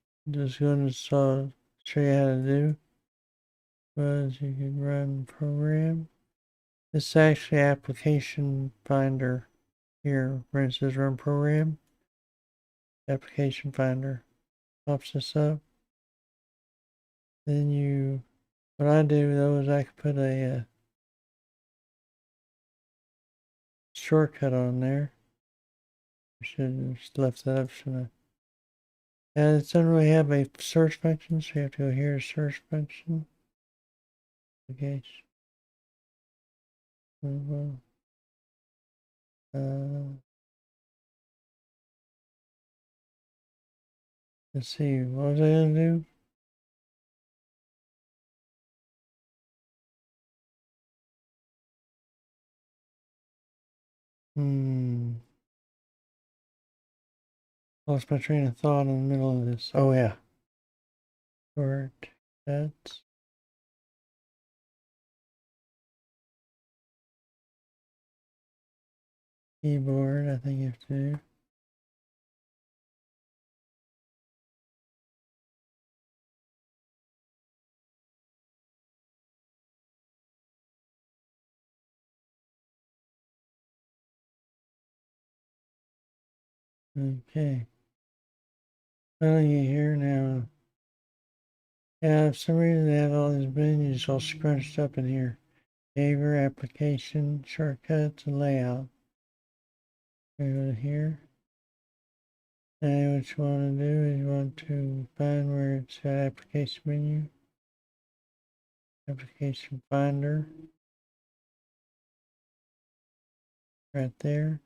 just going to show you how to do was you can run program. This is actually application finder here. Where it says run program. Application finder pops this up. Then what I do though is I could put a shortcut on there. I should have just left that up, shouldn't I? And it doesn't really have a search function, so you have to go here to search function. Okay. Let's see, what was I gonna do? Lost my train of thought in the middle of this. Oh yeah. Shortcuts. Keyboard, I think you have to do. Okay. Finally get here now. Yeah, for some reason they have all these menus all scrunched up in here. Behavior, application, shortcuts, and layout. We go to here. And what you want to do is you want to find where it's got application menu. Application finder. Right there.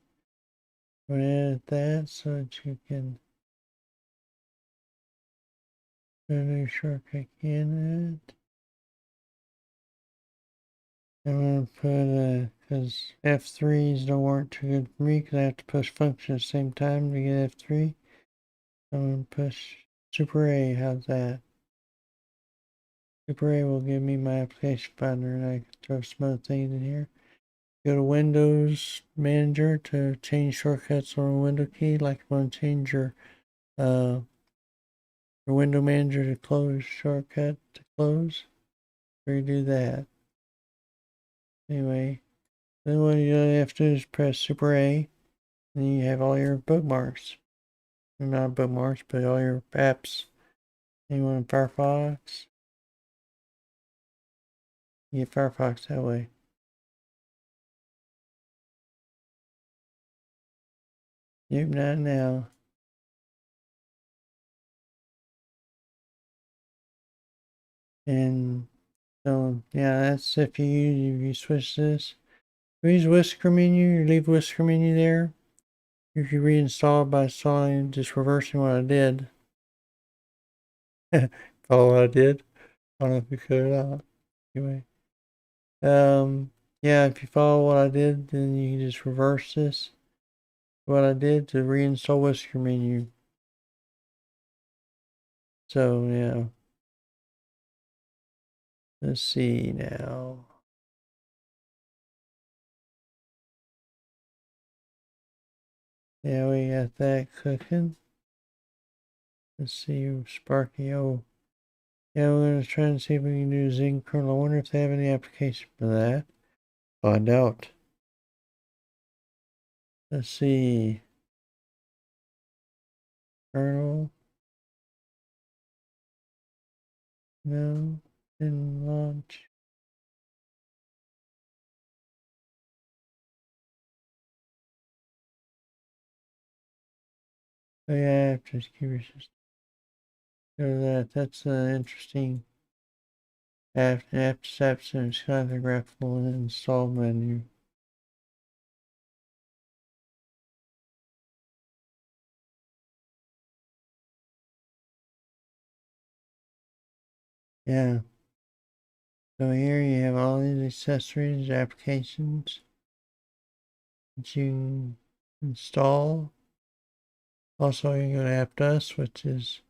I'm going to edit that so that you can put a new shortcut key in it. I'm going to put, because F3s don't work too good for me because I have to push function at the same time to get F3. I'm going to push Super A, how's that? Super A will give me my application finder and I can throw some other things in here. Go to Windows Manager to change shortcuts on a window key, like you want to change your window manager to close shortcut to close. Where you do that. Anyway, then what you have to do is press Super A, and then you have all your bookmarks. Not bookmarks, but all your apps. You want Firefox? You get Firefox that way. Yep, not now. And so, yeah, that's if you switch this. If you use Whisker menu, you leave Whisker menu there. You can reinstall it by installing, just reversing what I did. Follow what I did. I don't know if you cut it out. Anyway. Yeah, if you follow what I did, then you can just reverse this. What I did to reinstall Whisker menu. So, yeah. Let's see now. Yeah, we got that cooking. Let's see, Sparky. Oh, yeah, we're going to try and see if we can do Zen kernel. I wonder if they have any application for that. Find out. Let's see. Kernel. No. Didn't launch. Oh, yeah, just curious. Go to that. That's interesting. After steps and it's kind of the graphical install menu. Yeah. So here you have all these accessories, applications that you can install. Also, you can go to AppDust, which is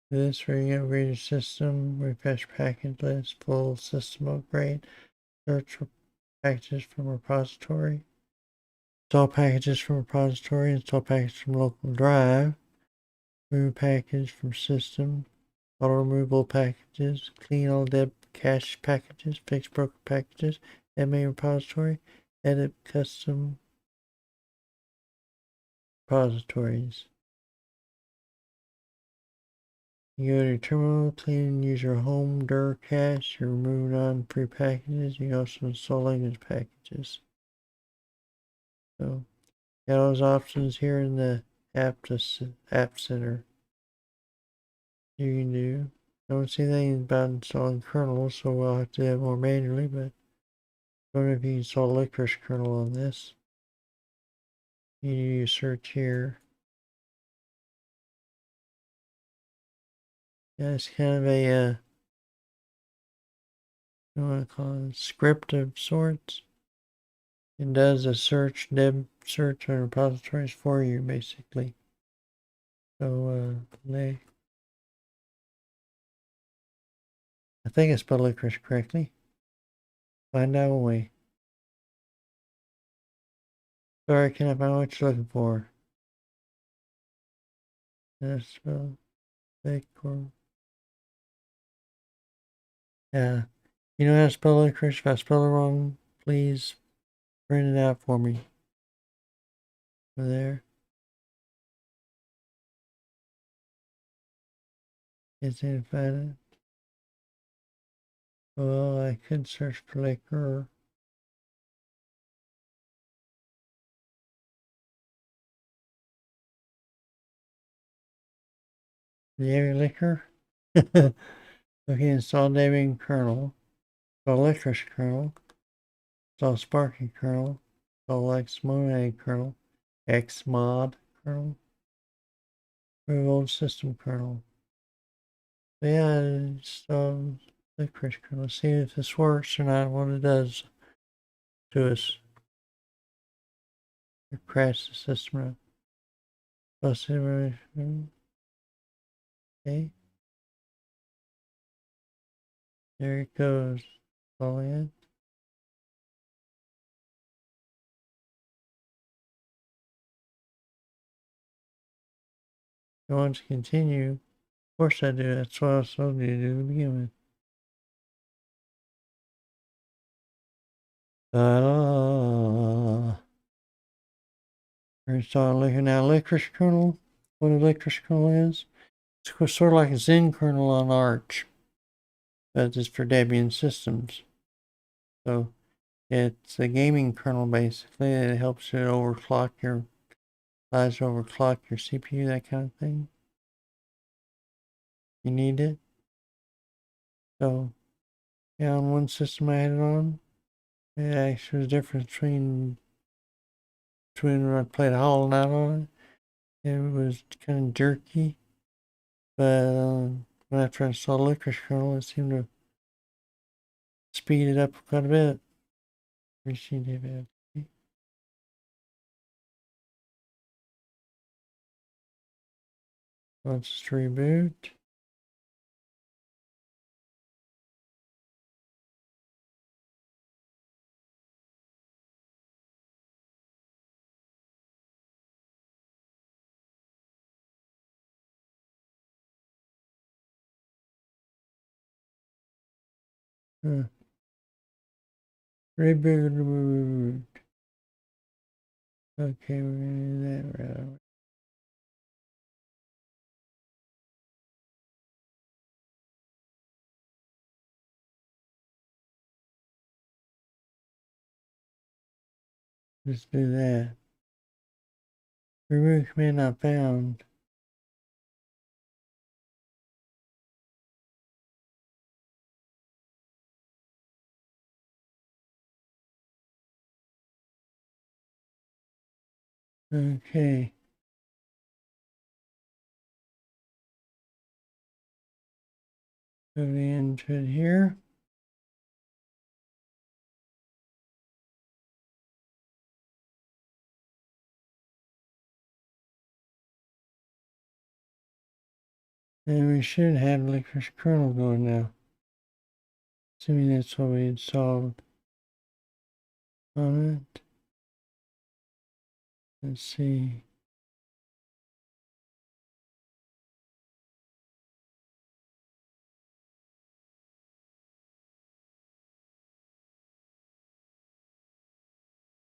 this where you upgrade your system, refresh package list, full system upgrade, search for packages from repository, install packages from repository, install packages from local drive, remove package from system, auto removal packages, clean all dead cache packages, fix broken packages, add main repository, edit custom repositories. You go to your terminal, clean and use your home dir cache, you remove non-free packages, you also install language packages. So, got those options here in the app center. You can do. I don't see anything about installing kernels, so we'll have to do it more manually, but I don't know if you can install licorice kernel on this. You need to search here. Yeah, it's kind of a, what do I call it, script of sorts. It does a deb search on repositories for you, basically. So, I think I spelled licorice correctly. Find out when we. Sorry, can I find what you're looking for? That's spelled licorice. Yeah. You know how to spell licorice? If I spell it wrong, please print it out for me. Over there. Is it find it? Well, I could search for liquor. Do you have your liquor? Okay, install Debian kernel. Install licorice kernel. Install Sparky kernel. Install Xmonad kernel. Xmod kernel. Remove old system kernel. So yeah, install licorice kernel. See if this works or not, what it does to us. It crashes the system. Okay. There it goes. All in. You want to continue? Of course I do. That's what I was told you to do to begin with. Install now Licorice kernel. What a Licorice kernel is? It's sort of like a Zen kernel on Arch, but it's for Debian systems. So it's a gaming kernel basically. It helps you overclock your, allows you to overclock your CPU, that kind of thing. You need it. So yeah, on one system I had it on, it actually was a difference between when I played Hollow Knight on it. It was kind of jerky, but after I installed Licorice kernel, it seemed to speed it up quite a bit. Let's reboot. Reboot. Okay, we're gonna do that right away. Let's do that. Remove command not found. Okay. Go into it here. And we should have Licorice kernel going now. Assuming that's what we installed on it. Let's see.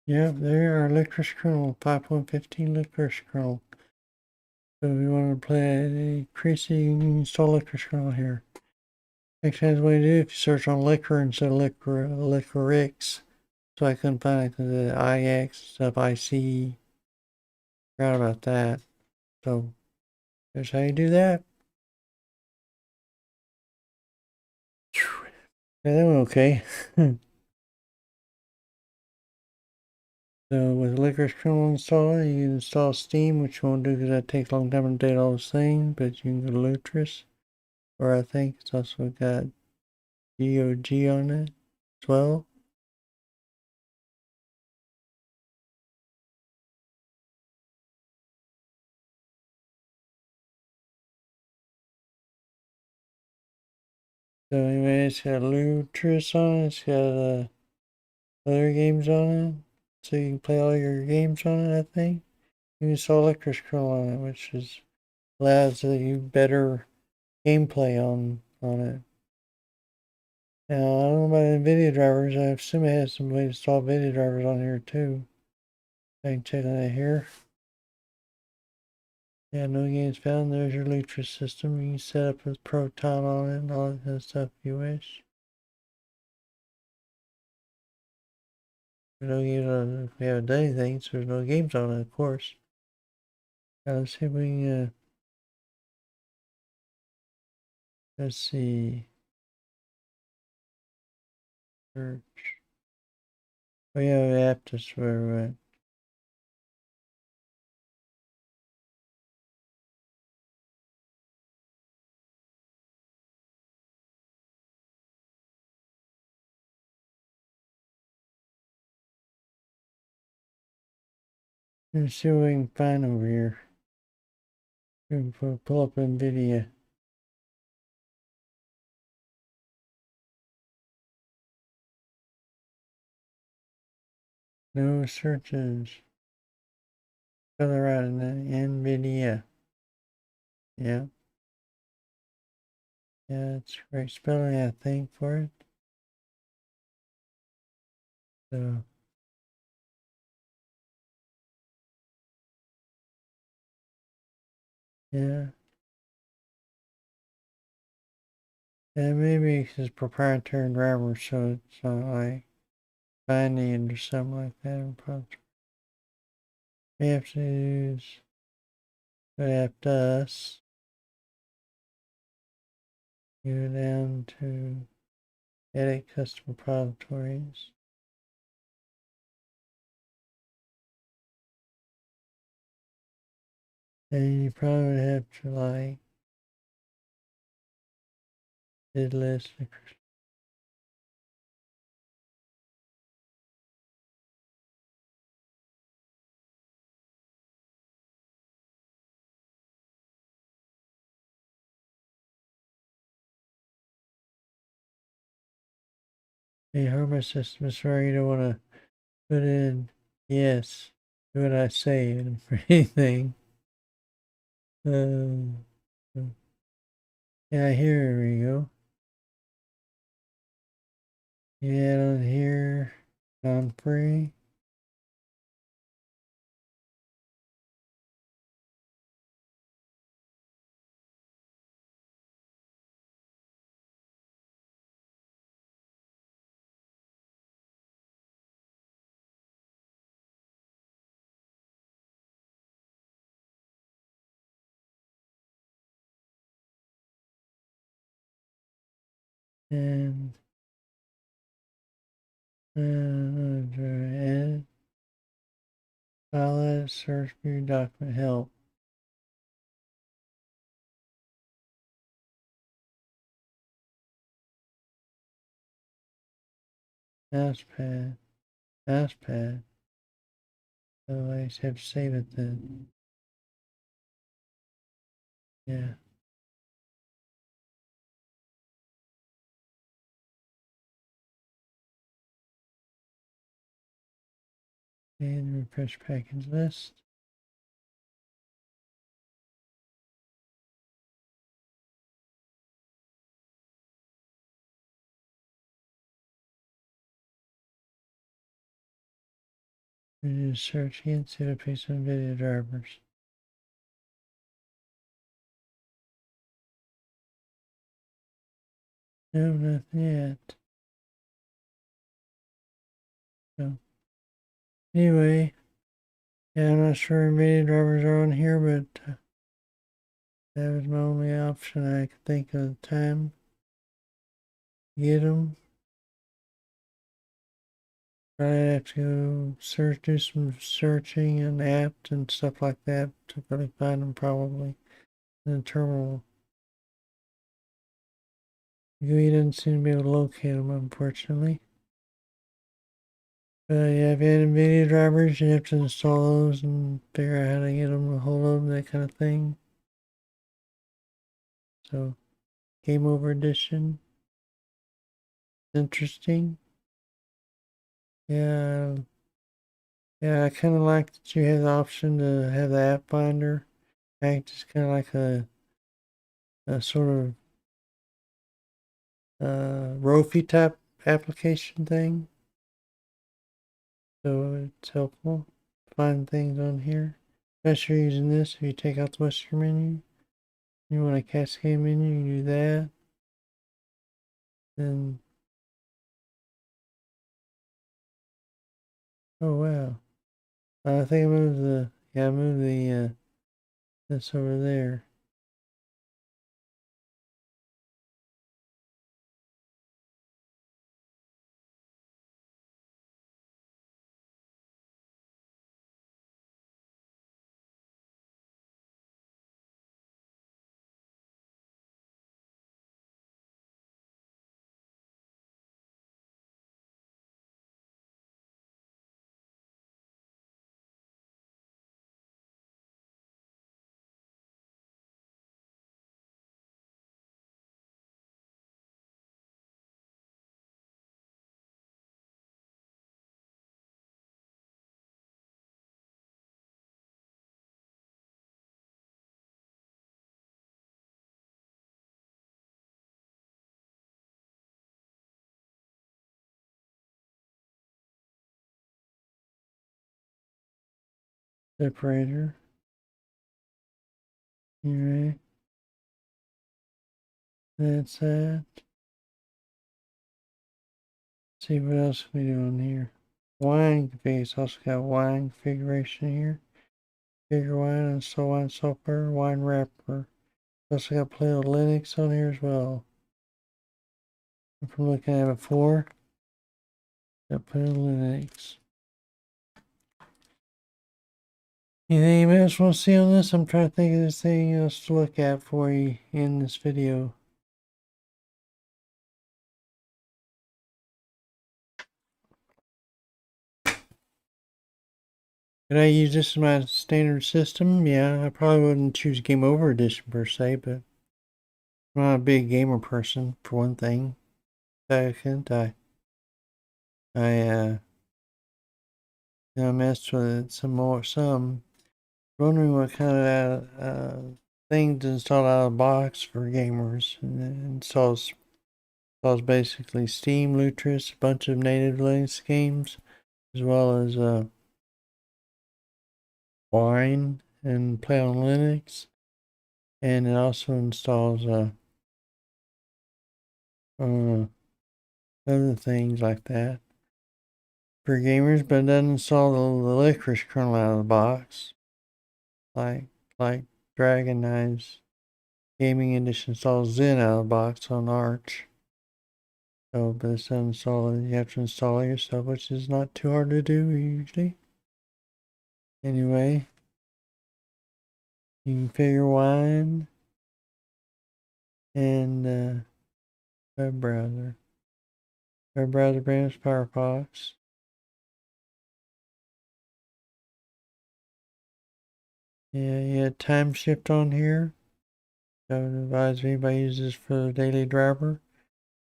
Yep, there are Licorice kernel, 5.15 Licorice kernel. So if you want to play Creasy, you can install Licorice kernel here. Next way to do if you search on liquor instead of licorice. So I couldn't find it because the IX stuff, IC. Forgot about that. So there's how you do that. Yeah, that went okay. So with Licorice kernel installed, you can install Steam, which you won't do because that takes a long time to update all those things, but you can go to Lutris, or I think it's also got GOG on it as well. So anyway, it's got Lutris on it, it's got other games on it, so you can play all your games on it, I think. You can install Licorice kernel on it, which allows you better gameplay on it. Now, I don't know about NVIDIA drivers. I assume it has some way to install video drivers on here too. I can check on that here. Yeah, no games found. There's your Lutris system. You can set up with Proton on it and all that kind of stuff if you wish. No games if we haven't done anything, so there's no games on it, of course. Now, let's see if we can, let's see. Search. Oh yeah, the app just where we're at. Let's see what we can find over here. We can pull up NVIDIA. No searches. Spell it right in the NVIDIA. Yeah. Yeah, it's correct spelling, I think, for it. So yeah. And maybe it's proprietary driver, so it's not like binding or something like that. We have to use adapt us. Go down to edit custom repositories. And you probably would have to like did list. Hey, hardware system is where you don't want to put in yes, do what I say and for anything. Yeah, here we go. Yeah, on here, non-free. And edit, file edit, search view, document help. Mousepad, mousepad. So I just have to save it then. Yeah. And refresh package list. We do search again, see the piece of video drivers. No, nothing yet. So, anyway, yeah, I'm not sure video drivers are on here, but that was my only option I could think of at the time. Get them. I have to go search, do some searching and apps and stuff like that to really find them probably in the terminal. GUI doesn't seem to be able to locate them, unfortunately. But yeah, if you have NVIDIA drivers, you have to install those and figure out how to get them, a hold of them, that kind of thing. So, Game Over Edition. Interesting. Yeah, yeah, I kind of like that you have the option to have the app finder act as kind of like a sort of Rofi type application thing. So it's helpful to find things on here. Especially using this, if you take out the Western menu, you want a cascade menu, you do that. Then, oh wow. I think I moved I moved this over there. separator. Anyway, that's that. Let's see what else we do on here. Wine config. It's also got wine configuration here. Figure wine and so wine software, wine wrapper. Also got plenty of Linux on here as well. If we're looking at it before, got plenty of Linux. Anything else you want to see on this? I'm trying to think of anything else to look at for you in this video. Could I use this as my standard system? Yeah, I probably wouldn't choose Game Over Edition per se, but I'm not a big gamer person, for one thing. Second, I messed with it some. Wondering what kind of thing to install out of the box for gamers. And it installs basically Steam, Lutris, a bunch of native Linux games, as well as Wine and Play on Linux. And it also installs other things like that for gamers, but it doesn't install the licorice kernel out of the box, like Dragon Knives Gaming Edition installs Zen out of the box on Arch. So, but it's uninstalled. You have to install it yourself, which is not too hard to do usually. Anyway, you can configure Wine and web browser. Web browser brings Firefox. Yeah, you had time shift on here. I would advise if anybody uses for the daily driver.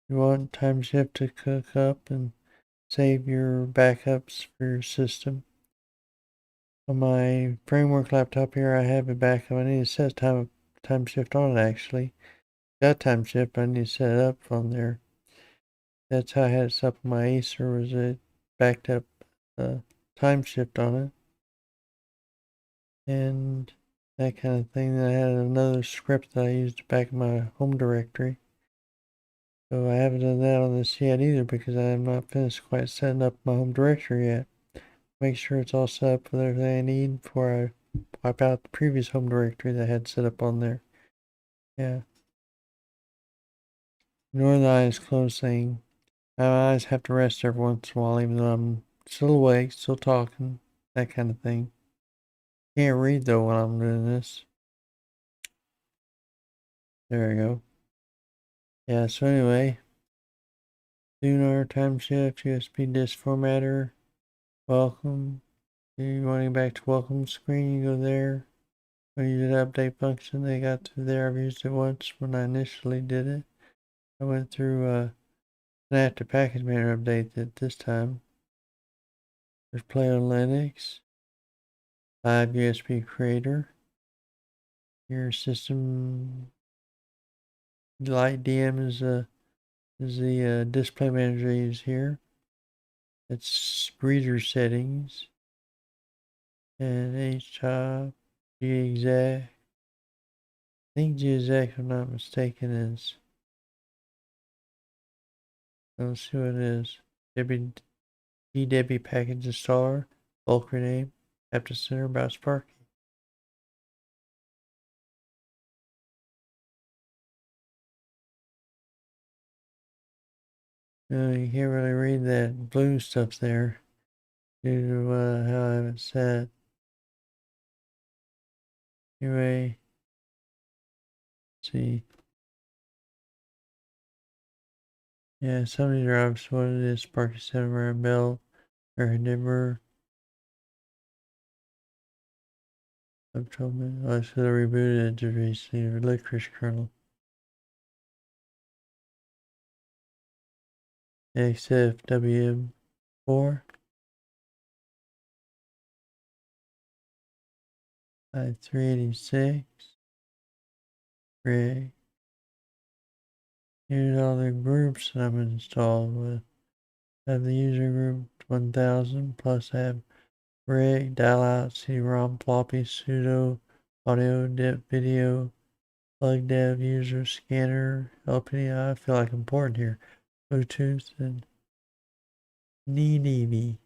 You want time shift to cook up and save your backups for your system. On my framework laptop here, I have a backup. I need to set time shift on it actually. Got time shift, but I need to set it up on there. That's how I had it set up on my Acer, was it backed up time shift on it. And that kind of thing. Then I had another script that I used to back up my home directory. So I haven't done that on this yet either because I have not finished quite setting up my home directory yet. Make sure it's all set up with everything I need before I wipe out the previous home directory that I had set up on there. Yeah. Ignore the eyes closed thing. My eyes have to rest every once in a while, even though I'm still awake, still talking, that kind of thing. Can't read though when I'm doing this. There we go. Yeah, so anyway. Lunar time shift, USB disk formatter. Welcome. If you want to get back to welcome screen, you go there. When you did the update function, they got to there. I've used it once when I initially did it. I went through an after package manager update that this time. There's Play on Linux. Live USB creator. Your system Light DM is the display manager I use here. It's reader settings and HTOP, GExec. I think GExec, if I'm not mistaken, is. Let's see what it is. DW package installer, bulk rename, Apple Center about Sparky. You can't really read that blue stuff there due to how I have it set. Anyway, let's see. Yeah, some of these are obvious what it is. Sparky 7 Rare Bell, Rare Dimmer. I've told me. Oh, so they rebooted it to receive a licorice kernel. XFWM4. I386. Rig. Here's all the groups that I'm installed with. I have the user group 1000, plus I have reg, dial out, CD-ROM, floppy, pseudo, audio, dip, video, plug dev, user, scanner, LPDI. I feel like I'm important here. Bluetooth and NeDB.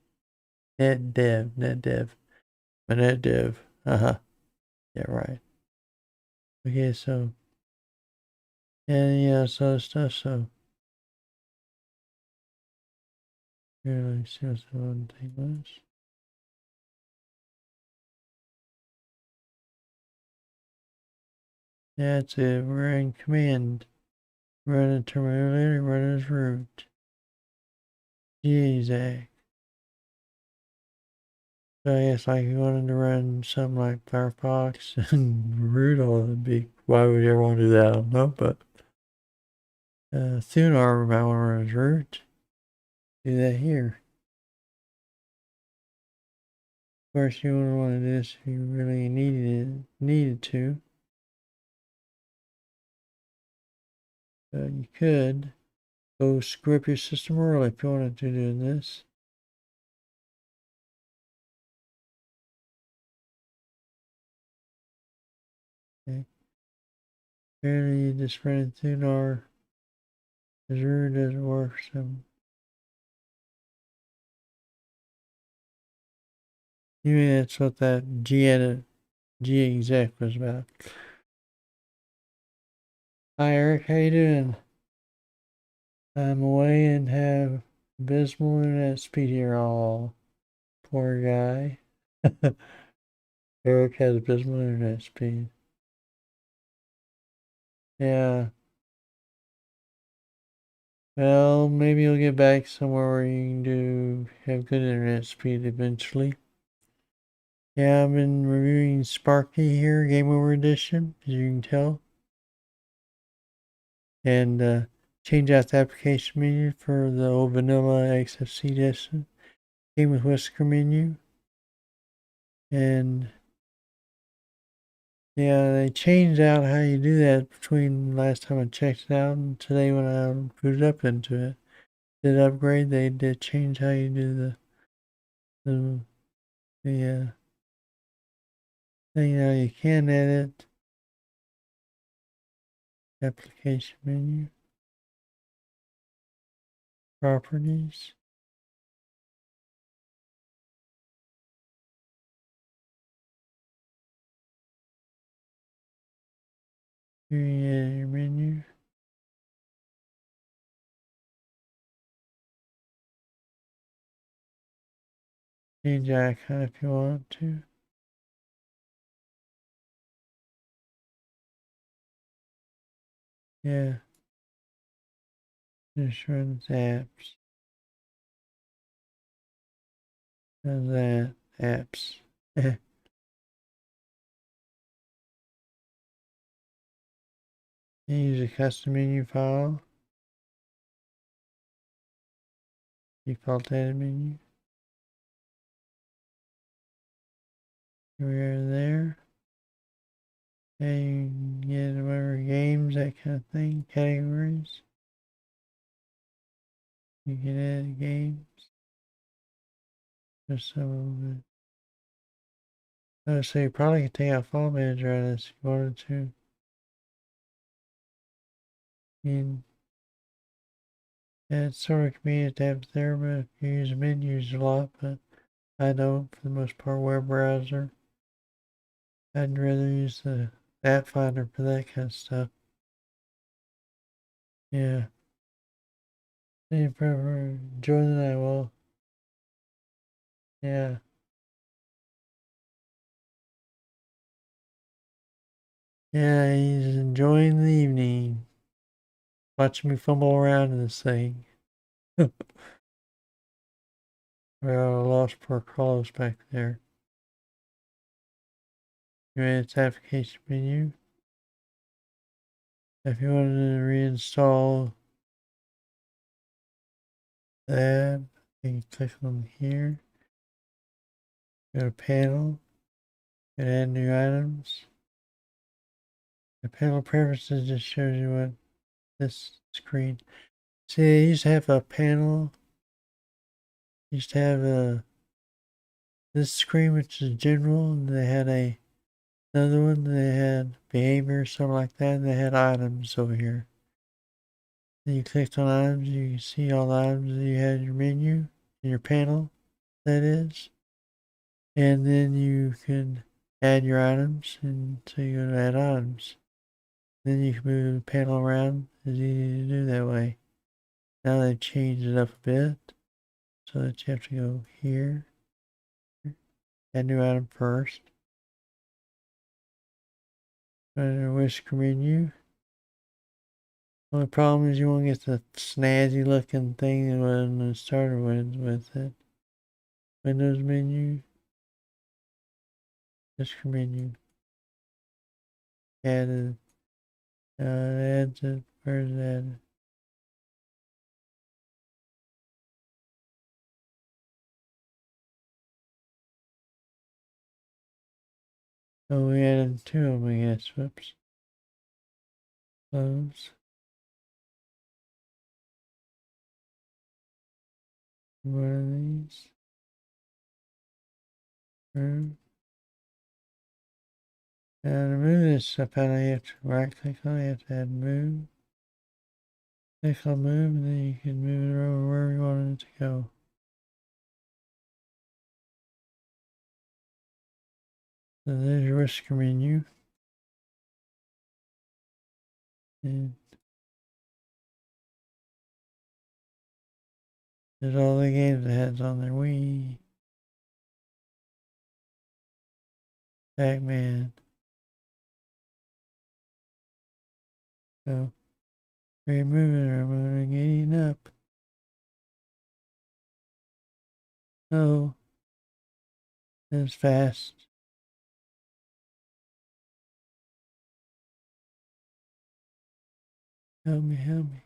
NetDev. My NetDev. Yeah, right. Okay, so, and yeah, so stuff, so. Here, let me see what's the one thing was. That's it. We're in command. Run a terminal, run as root. Exact. So I guess like you wanted to run something like Firefox and root all the big. Why would you ever want to do that? I don't know, but Thunar might want to run as root. Do that here. Of course, you wouldn't want to do this if you really needed to. But you could go screw up your system early if you wanted to do this. Okay. Apparently you just ran Thunar. As root doesn't work, so you mean that's what that G exec was about. Hi Eric, how you doing? I'm away and have abysmal internet speed here. All poor guy. Eric has abysmal internet speed. Yeah. Well, maybe you'll get back somewhere where you can have good internet speed eventually. Yeah, I've been reviewing Sparky here, Game Over Edition, as you can tell. And change out the application menu for the old vanilla XFCE edition. Game with Whisker menu. And yeah, they changed out how you do that between last time I checked it out and today when I booted up into it. Did upgrade, they did change how you do the thing. Now you can edit application menu, properties. Here you edit your menu. Change icon if you want to. Yeah. Just runs apps. Does that. Apps. Use a custom menu file. Default edit menu. Here we are there. And you can get whatever games, that kind of thing. Categories. You can edit games. Just some of it. Oh, so you probably could take out File Manager on this if you wanted to. And it's sort of convenient to have it there, but if you use menus a lot, but I don't for the most part. Web browser. I'd rather use the app finder for that kind of stuff. Yeah. See you forever. Enjoy the night. Well, yeah. Yeah, he's enjoying the evening. Watching me fumble around in this thing. Well, I lost poor Carlos back there. Anyway, it's application menu. If you wanted to reinstall that, you can click on here. Go to panel and add new items. The panel preferences just shows you what this screen. See, I used to have a panel. Used to have this screen, which is general, and they had another one, they had behavior, something like that, and they had items over here. Then you clicked on items, you can see all the items that you had in your menu, in your panel, that is. And then you can add your items, and so you go to add items. Then you can move the panel around. It's easy to do that way. Now they've changed it up a bit, so that you have to go here, add new item first. Go to the whisker menu. Only problem is you won't get the snazzy looking thing when it started with it. Windows menu, whisker menu. Added, adds it, where's it added? Oh, we added two of them, I guess. Whoops. Close. One of these. Move. And to move this stuff out, I have to right click on it, you have to add move. Click on move, and then you can move it over wherever you want it to go. So there's your whisker menu. And there's all the games it has on there. Wii, Pac-Man. So, are you moving or am I getting up? Oh, that's fast. Help me, help me.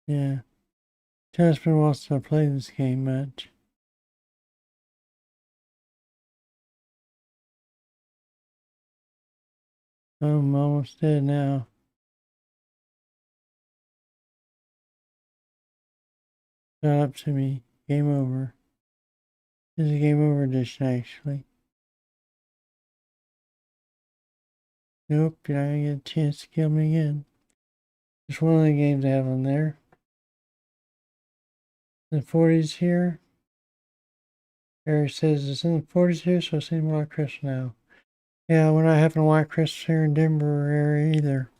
Yeah. Jasper wants to play this game much. I'm almost dead now. Got up to me. Game over. This is a game over edition, actually. Nope, you're not gonna get a chance to kill me again. Just one of the games I have on there. The 40s here. Eric says it's in the 40s here, so it's in White Crystal now. Yeah, we're not having a White Crystal here in Denver area either.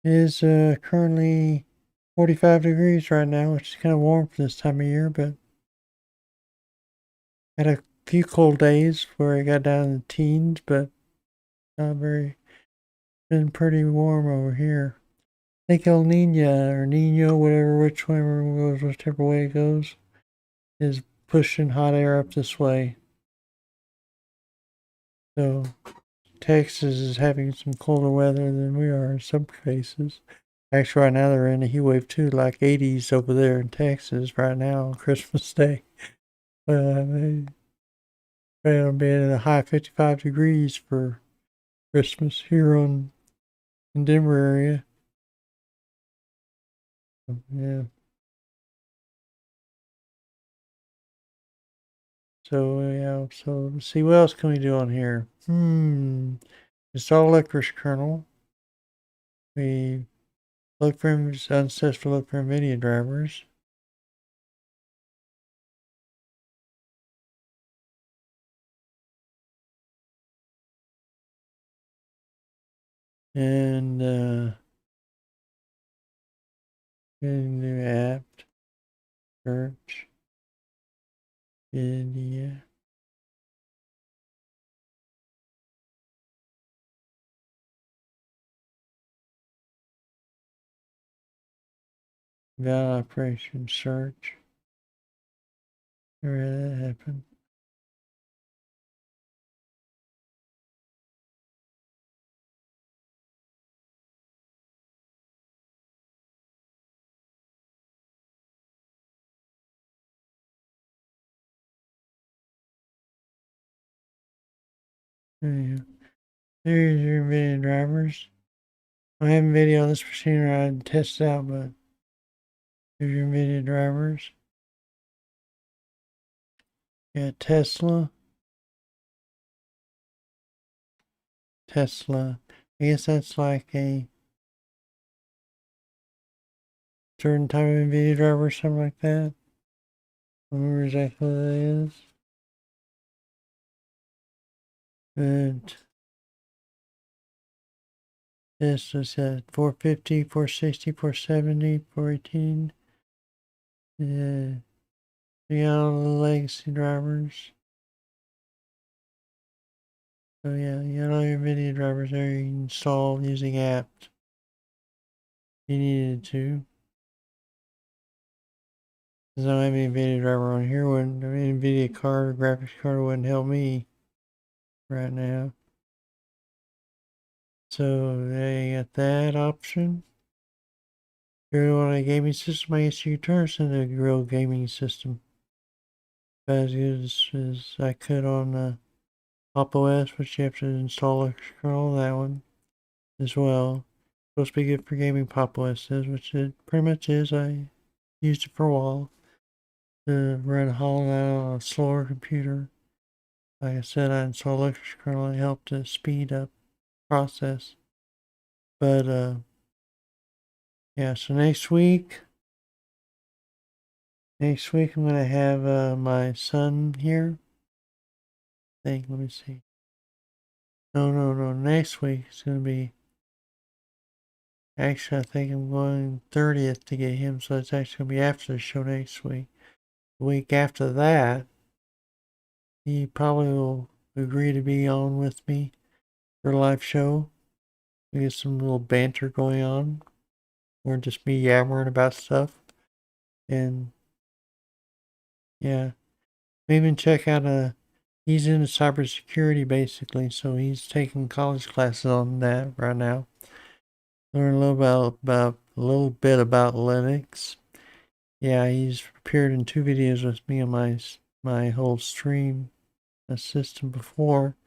It is currently 45 degrees right now, which is kind of warm for this time of year, but had a few cold days where it got down in the teens, but not very, been pretty warm over here. I think El Nino or Nino, whatever, whichever way it goes, is pushing hot air up this way. So Texas is having some colder weather than we are in some cases. Actually, right now they're in a heat wave too, like 80s over there in Texas right now on Christmas Day. They're going to be at a high 55 degrees for Christmas here in Denver area. Yeah. So yeah, so let's see what else can we do on here. Install licorice kernel. We look for unsuccessful look for NVIDIA drivers. And new app, search, NVIDIA. Valid operation search. Where did that happen? There you go. There's your NVIDIA drivers. I have a video on this machine where I test it out, but here's your NVIDIA drivers. Yeah, Tesla. I guess that's like a certain type of NVIDIA driver or something like that. I don't remember exactly what that is. But this is at 450, 460, 470, 418. Yeah. Yeah, all the legacy drivers. So yeah, you got all your NVIDIA drivers there you can install using apt. You needed to. Because I don't have any NVIDIA driver on here. Wouldn't an NVIDIA card or graphics card wouldn't help me right now. So there you got that option. If you want a gaming system, I guess you could turn this into a real gaming system. As good as I could on the Pop! OS, which you have to install a kernel on that one as well. Supposed to be good for gaming, Pop! OS is, which it pretty much is. I used it for a while to run Hollow Knight on a slower computer. Like I said, I installed Electric kernel and it helped to speed up process. But yeah, so next week I'm gonna have my son here. Let me see. No. Next week it's gonna be. Actually, I think I'm going 30th to get him, so it's actually gonna be after the show next week. The week after that, he probably will agree to be on with me for a live show. We get some little banter going on, or just me yammering about stuff, and yeah, we even check out he's into cybersecurity basically, so he's taking college classes on that right now. Learn a little bit about Linux. Yeah, he's appeared in 2 videos with me on my whole stream system before.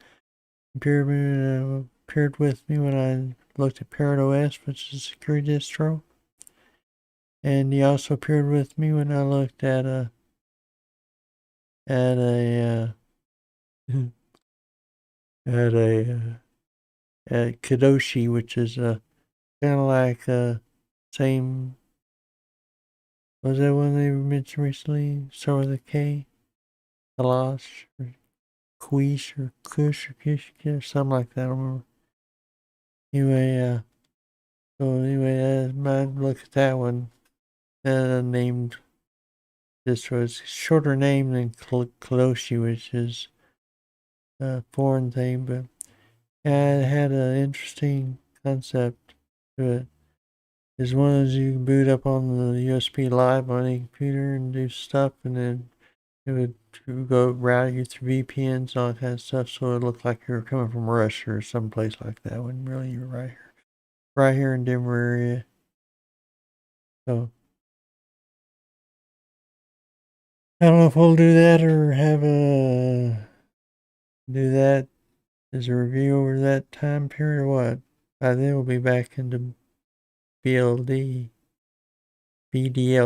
Appeared with me when I looked at Parrot OS, which is a security distro. And he also appeared with me when I looked at a at a at Kadoshi, which is kind of like same. Was that one they mentioned recently? Start with a K, Kalash, or Quish, or Kush, or Kish, or something like that. I don't remember. Anyway, I might look at that one. Named distro. It's a shorter name than Kadoshi, which is a foreign thing, but yeah, it had an interesting concept to it. It's one of those you can boot up on the USB live on any computer and do stuff, and then it would go route you through VPNs, all that kind of stuff, so it looked like you were coming from Russia or someplace like that, when really you're right here in Denver area. So I don't know if we'll do that or do that as a review over that time period or what. By then we'll be back into BDL,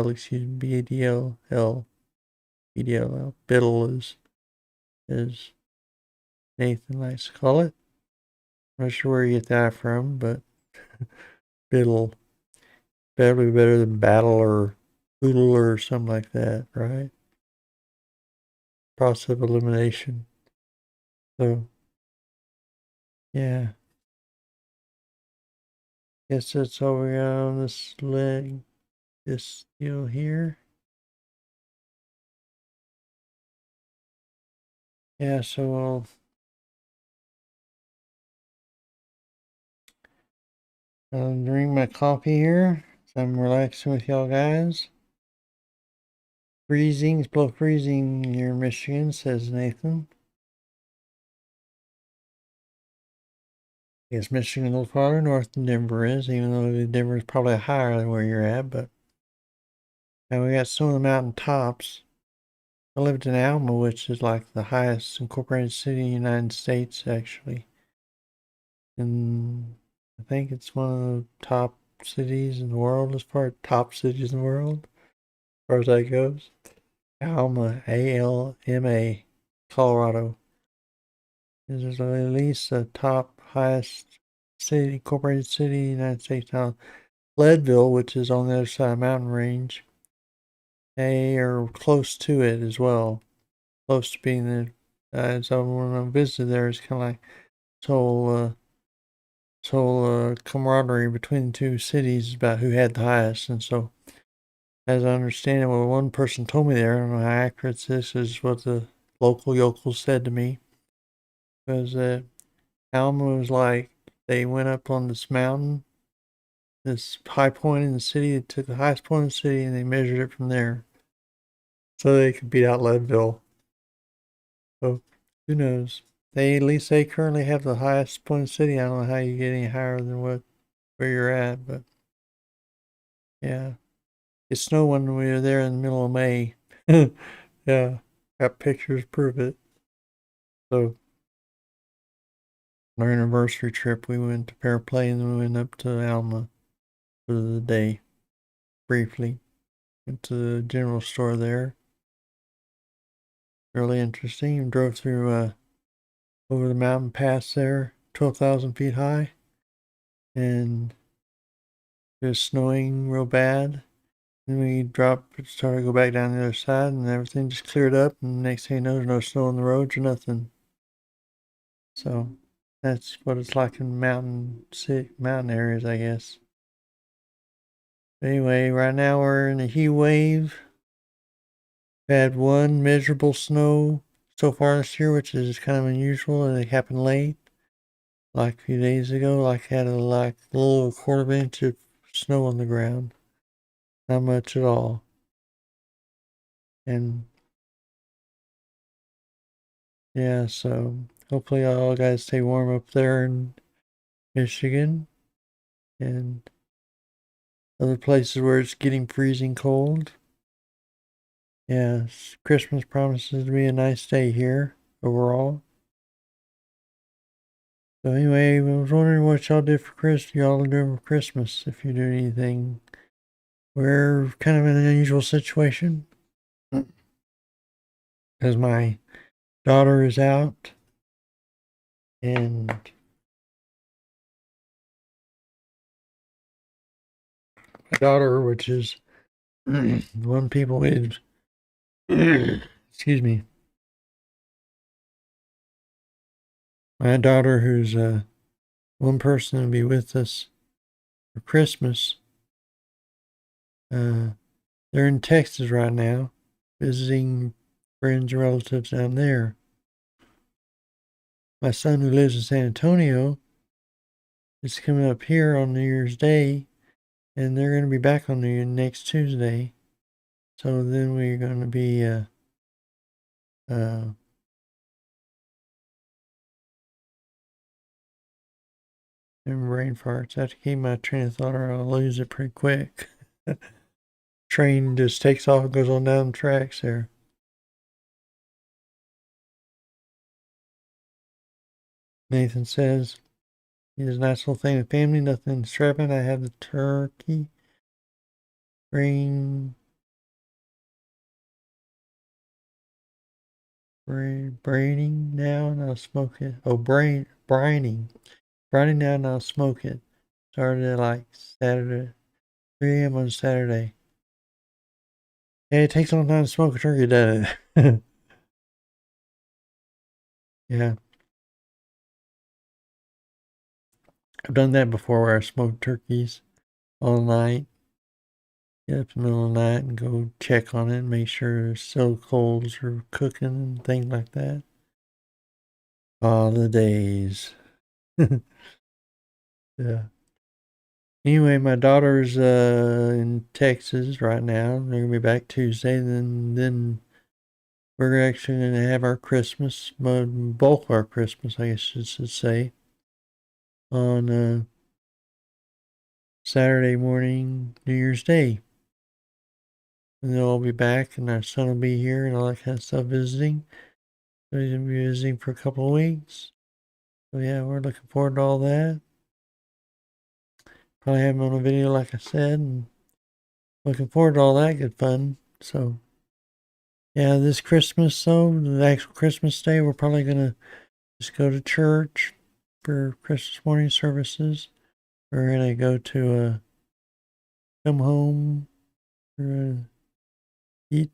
excuse me, BDLL. Biddle is Nathan likes to call it. I'm not sure where you get that from, but Biddle. Better be better than Battle or Oodle or something like that, right? Process of elimination. So, yeah. Guess that's all we got on this leg. This deal here. Yeah, so I'll drink my coffee here. So I'm relaxing with y'all guys. It's below freezing here in Michigan, says Nathan. I guess Michigan a little farther north than Denver is, even though Denver is probably higher than where you're at, but now we got some of the mountain tops. I lived in Alma, which is like the highest incorporated city in the United States, actually. And I think it's one of the top cities in the world, as far as top cities in the world, as far as that goes. Alma, Alma, Colorado, is at least the top highest city, incorporated city in the United States. Now, Leadville, which is on the other side of the mountain range, they are close to it as well. Close to being the, so when I visited there, it's kind of like this whole camaraderie between the two cities about who had the highest. And so, as I understand it, what one person told me there, I don't know how accurate this is, what the local yokels said to me, was that Alma was like, they went up on this mountain, this high point in the city. They took the highest point in the city and they measured it from there so they could beat out Leadville. So who knows? They at least they currently have the highest point in the city. I don't know how you get any higher than where you're at, but yeah. It snowed when we were there in the middle of May. Yeah. Got pictures prove it. So on our anniversary trip we went to Fairplay and then we went up to Alma for the day briefly. Went to the general store there. Really interesting. And drove through over the mountain pass there, 12,000 feet high. And it was snowing real bad. And we started to go back down the other side, and everything just cleared up. And the next thing you know, there's no snow on the roads or nothing. So that's what it's like in mountain areas, I guess. Anyway, right now we're in a heat wave. We've had one measurable snow so far this year, which is kind of unusual, and it happened late, like a few days ago. Like had a little quarter of an inch of snow on the ground, not much at all. And yeah, so hopefully all guys stay warm up there in Michigan and other places where it's getting freezing cold. Yeah, Christmas promises to be a nice day here overall. So anyway, I was wondering what y'all did for Christmas. Y'all are doing for Christmas, if you do anything. We're kind of in an unusual situation because my daughter is out and my daughter, which is one people with, excuse me, my daughter who's one person to be with us for Christmas. They're in Texas right now, visiting friends and relatives down there. My son, who lives in San Antonio, is coming up here on New Year's Day, and they're going to be back on next Tuesday. So then we're going to be and brain farts. I have to keep my train of thought or I'll lose it pretty quick. Train just takes off and goes on down the tracks there. Nathan says, he has a nice little thing with family, nothing extravagant. I have the turkey, braiding now and I'll smoke it. Oh, brining now and I'll smoke it. Started at like Saturday, 3 a.m. on Saturday. Yeah, it takes a long time to smoke a turkey, doesn't it? Yeah. I've done that before where I smoked turkeys all night. Get up in the middle of the night and go check on it and make sure still coals are cooking and things like that. All the days. Yeah. Anyway, my daughter's in Texas right now. They're gonna be back Tuesday. Then we're actually gonna have our Christmas, both our Christmas, I guess you should say, on Saturday morning, New Year's Day. And they'll all be back, and our son will be here, and all that kind of stuff visiting. So he's gonna be visiting for a couple of weeks. So yeah, we're looking forward to all that. probably have him on a video, like I said, and looking forward to all that good fun. So, yeah, this Christmas, though, the actual Christmas day, we're probably going to just go to church for Christmas morning services. We're going to go to come home, we're going to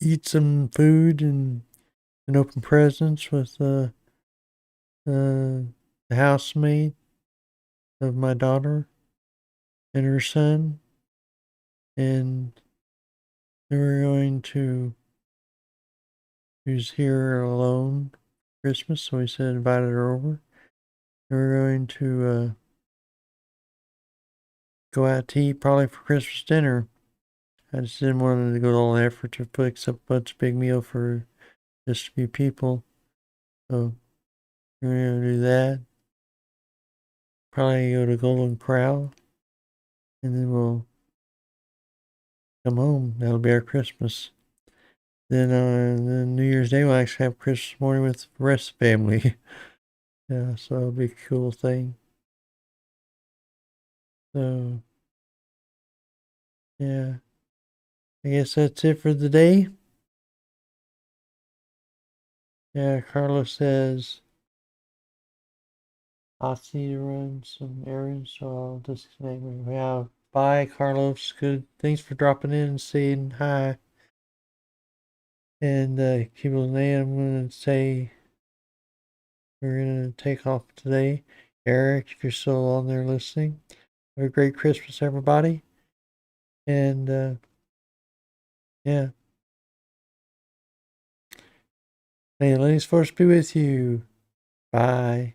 eat some food and open presents with the housemate of my daughter and her son. And then we're going to, who's here alone for Christmas, so we said invited her over. And we're going to go out to eat probably for Christmas dinner. I just didn't want to go to all the effort to fix up a big meal for just a few people. So we're going to do that. Probably go to Golden Corral. And then we'll come home. That'll be our Christmas. Then on New Year's Day, we'll actually have Christmas morning with the rest of the family. Yeah, so it'll be a cool thing. So, yeah. I guess that's it for the day. Yeah, Carlos says, I'll see you run some errands, so I'll disconnect. Yeah, bye, Carlos. Good. Thanks for dropping in and saying hi. And keep an eye. I'm going to say we're going to take off today. Eric, if you're still on there listening, have a great Christmas, everybody. And yeah. May the ladies force be with you. Bye.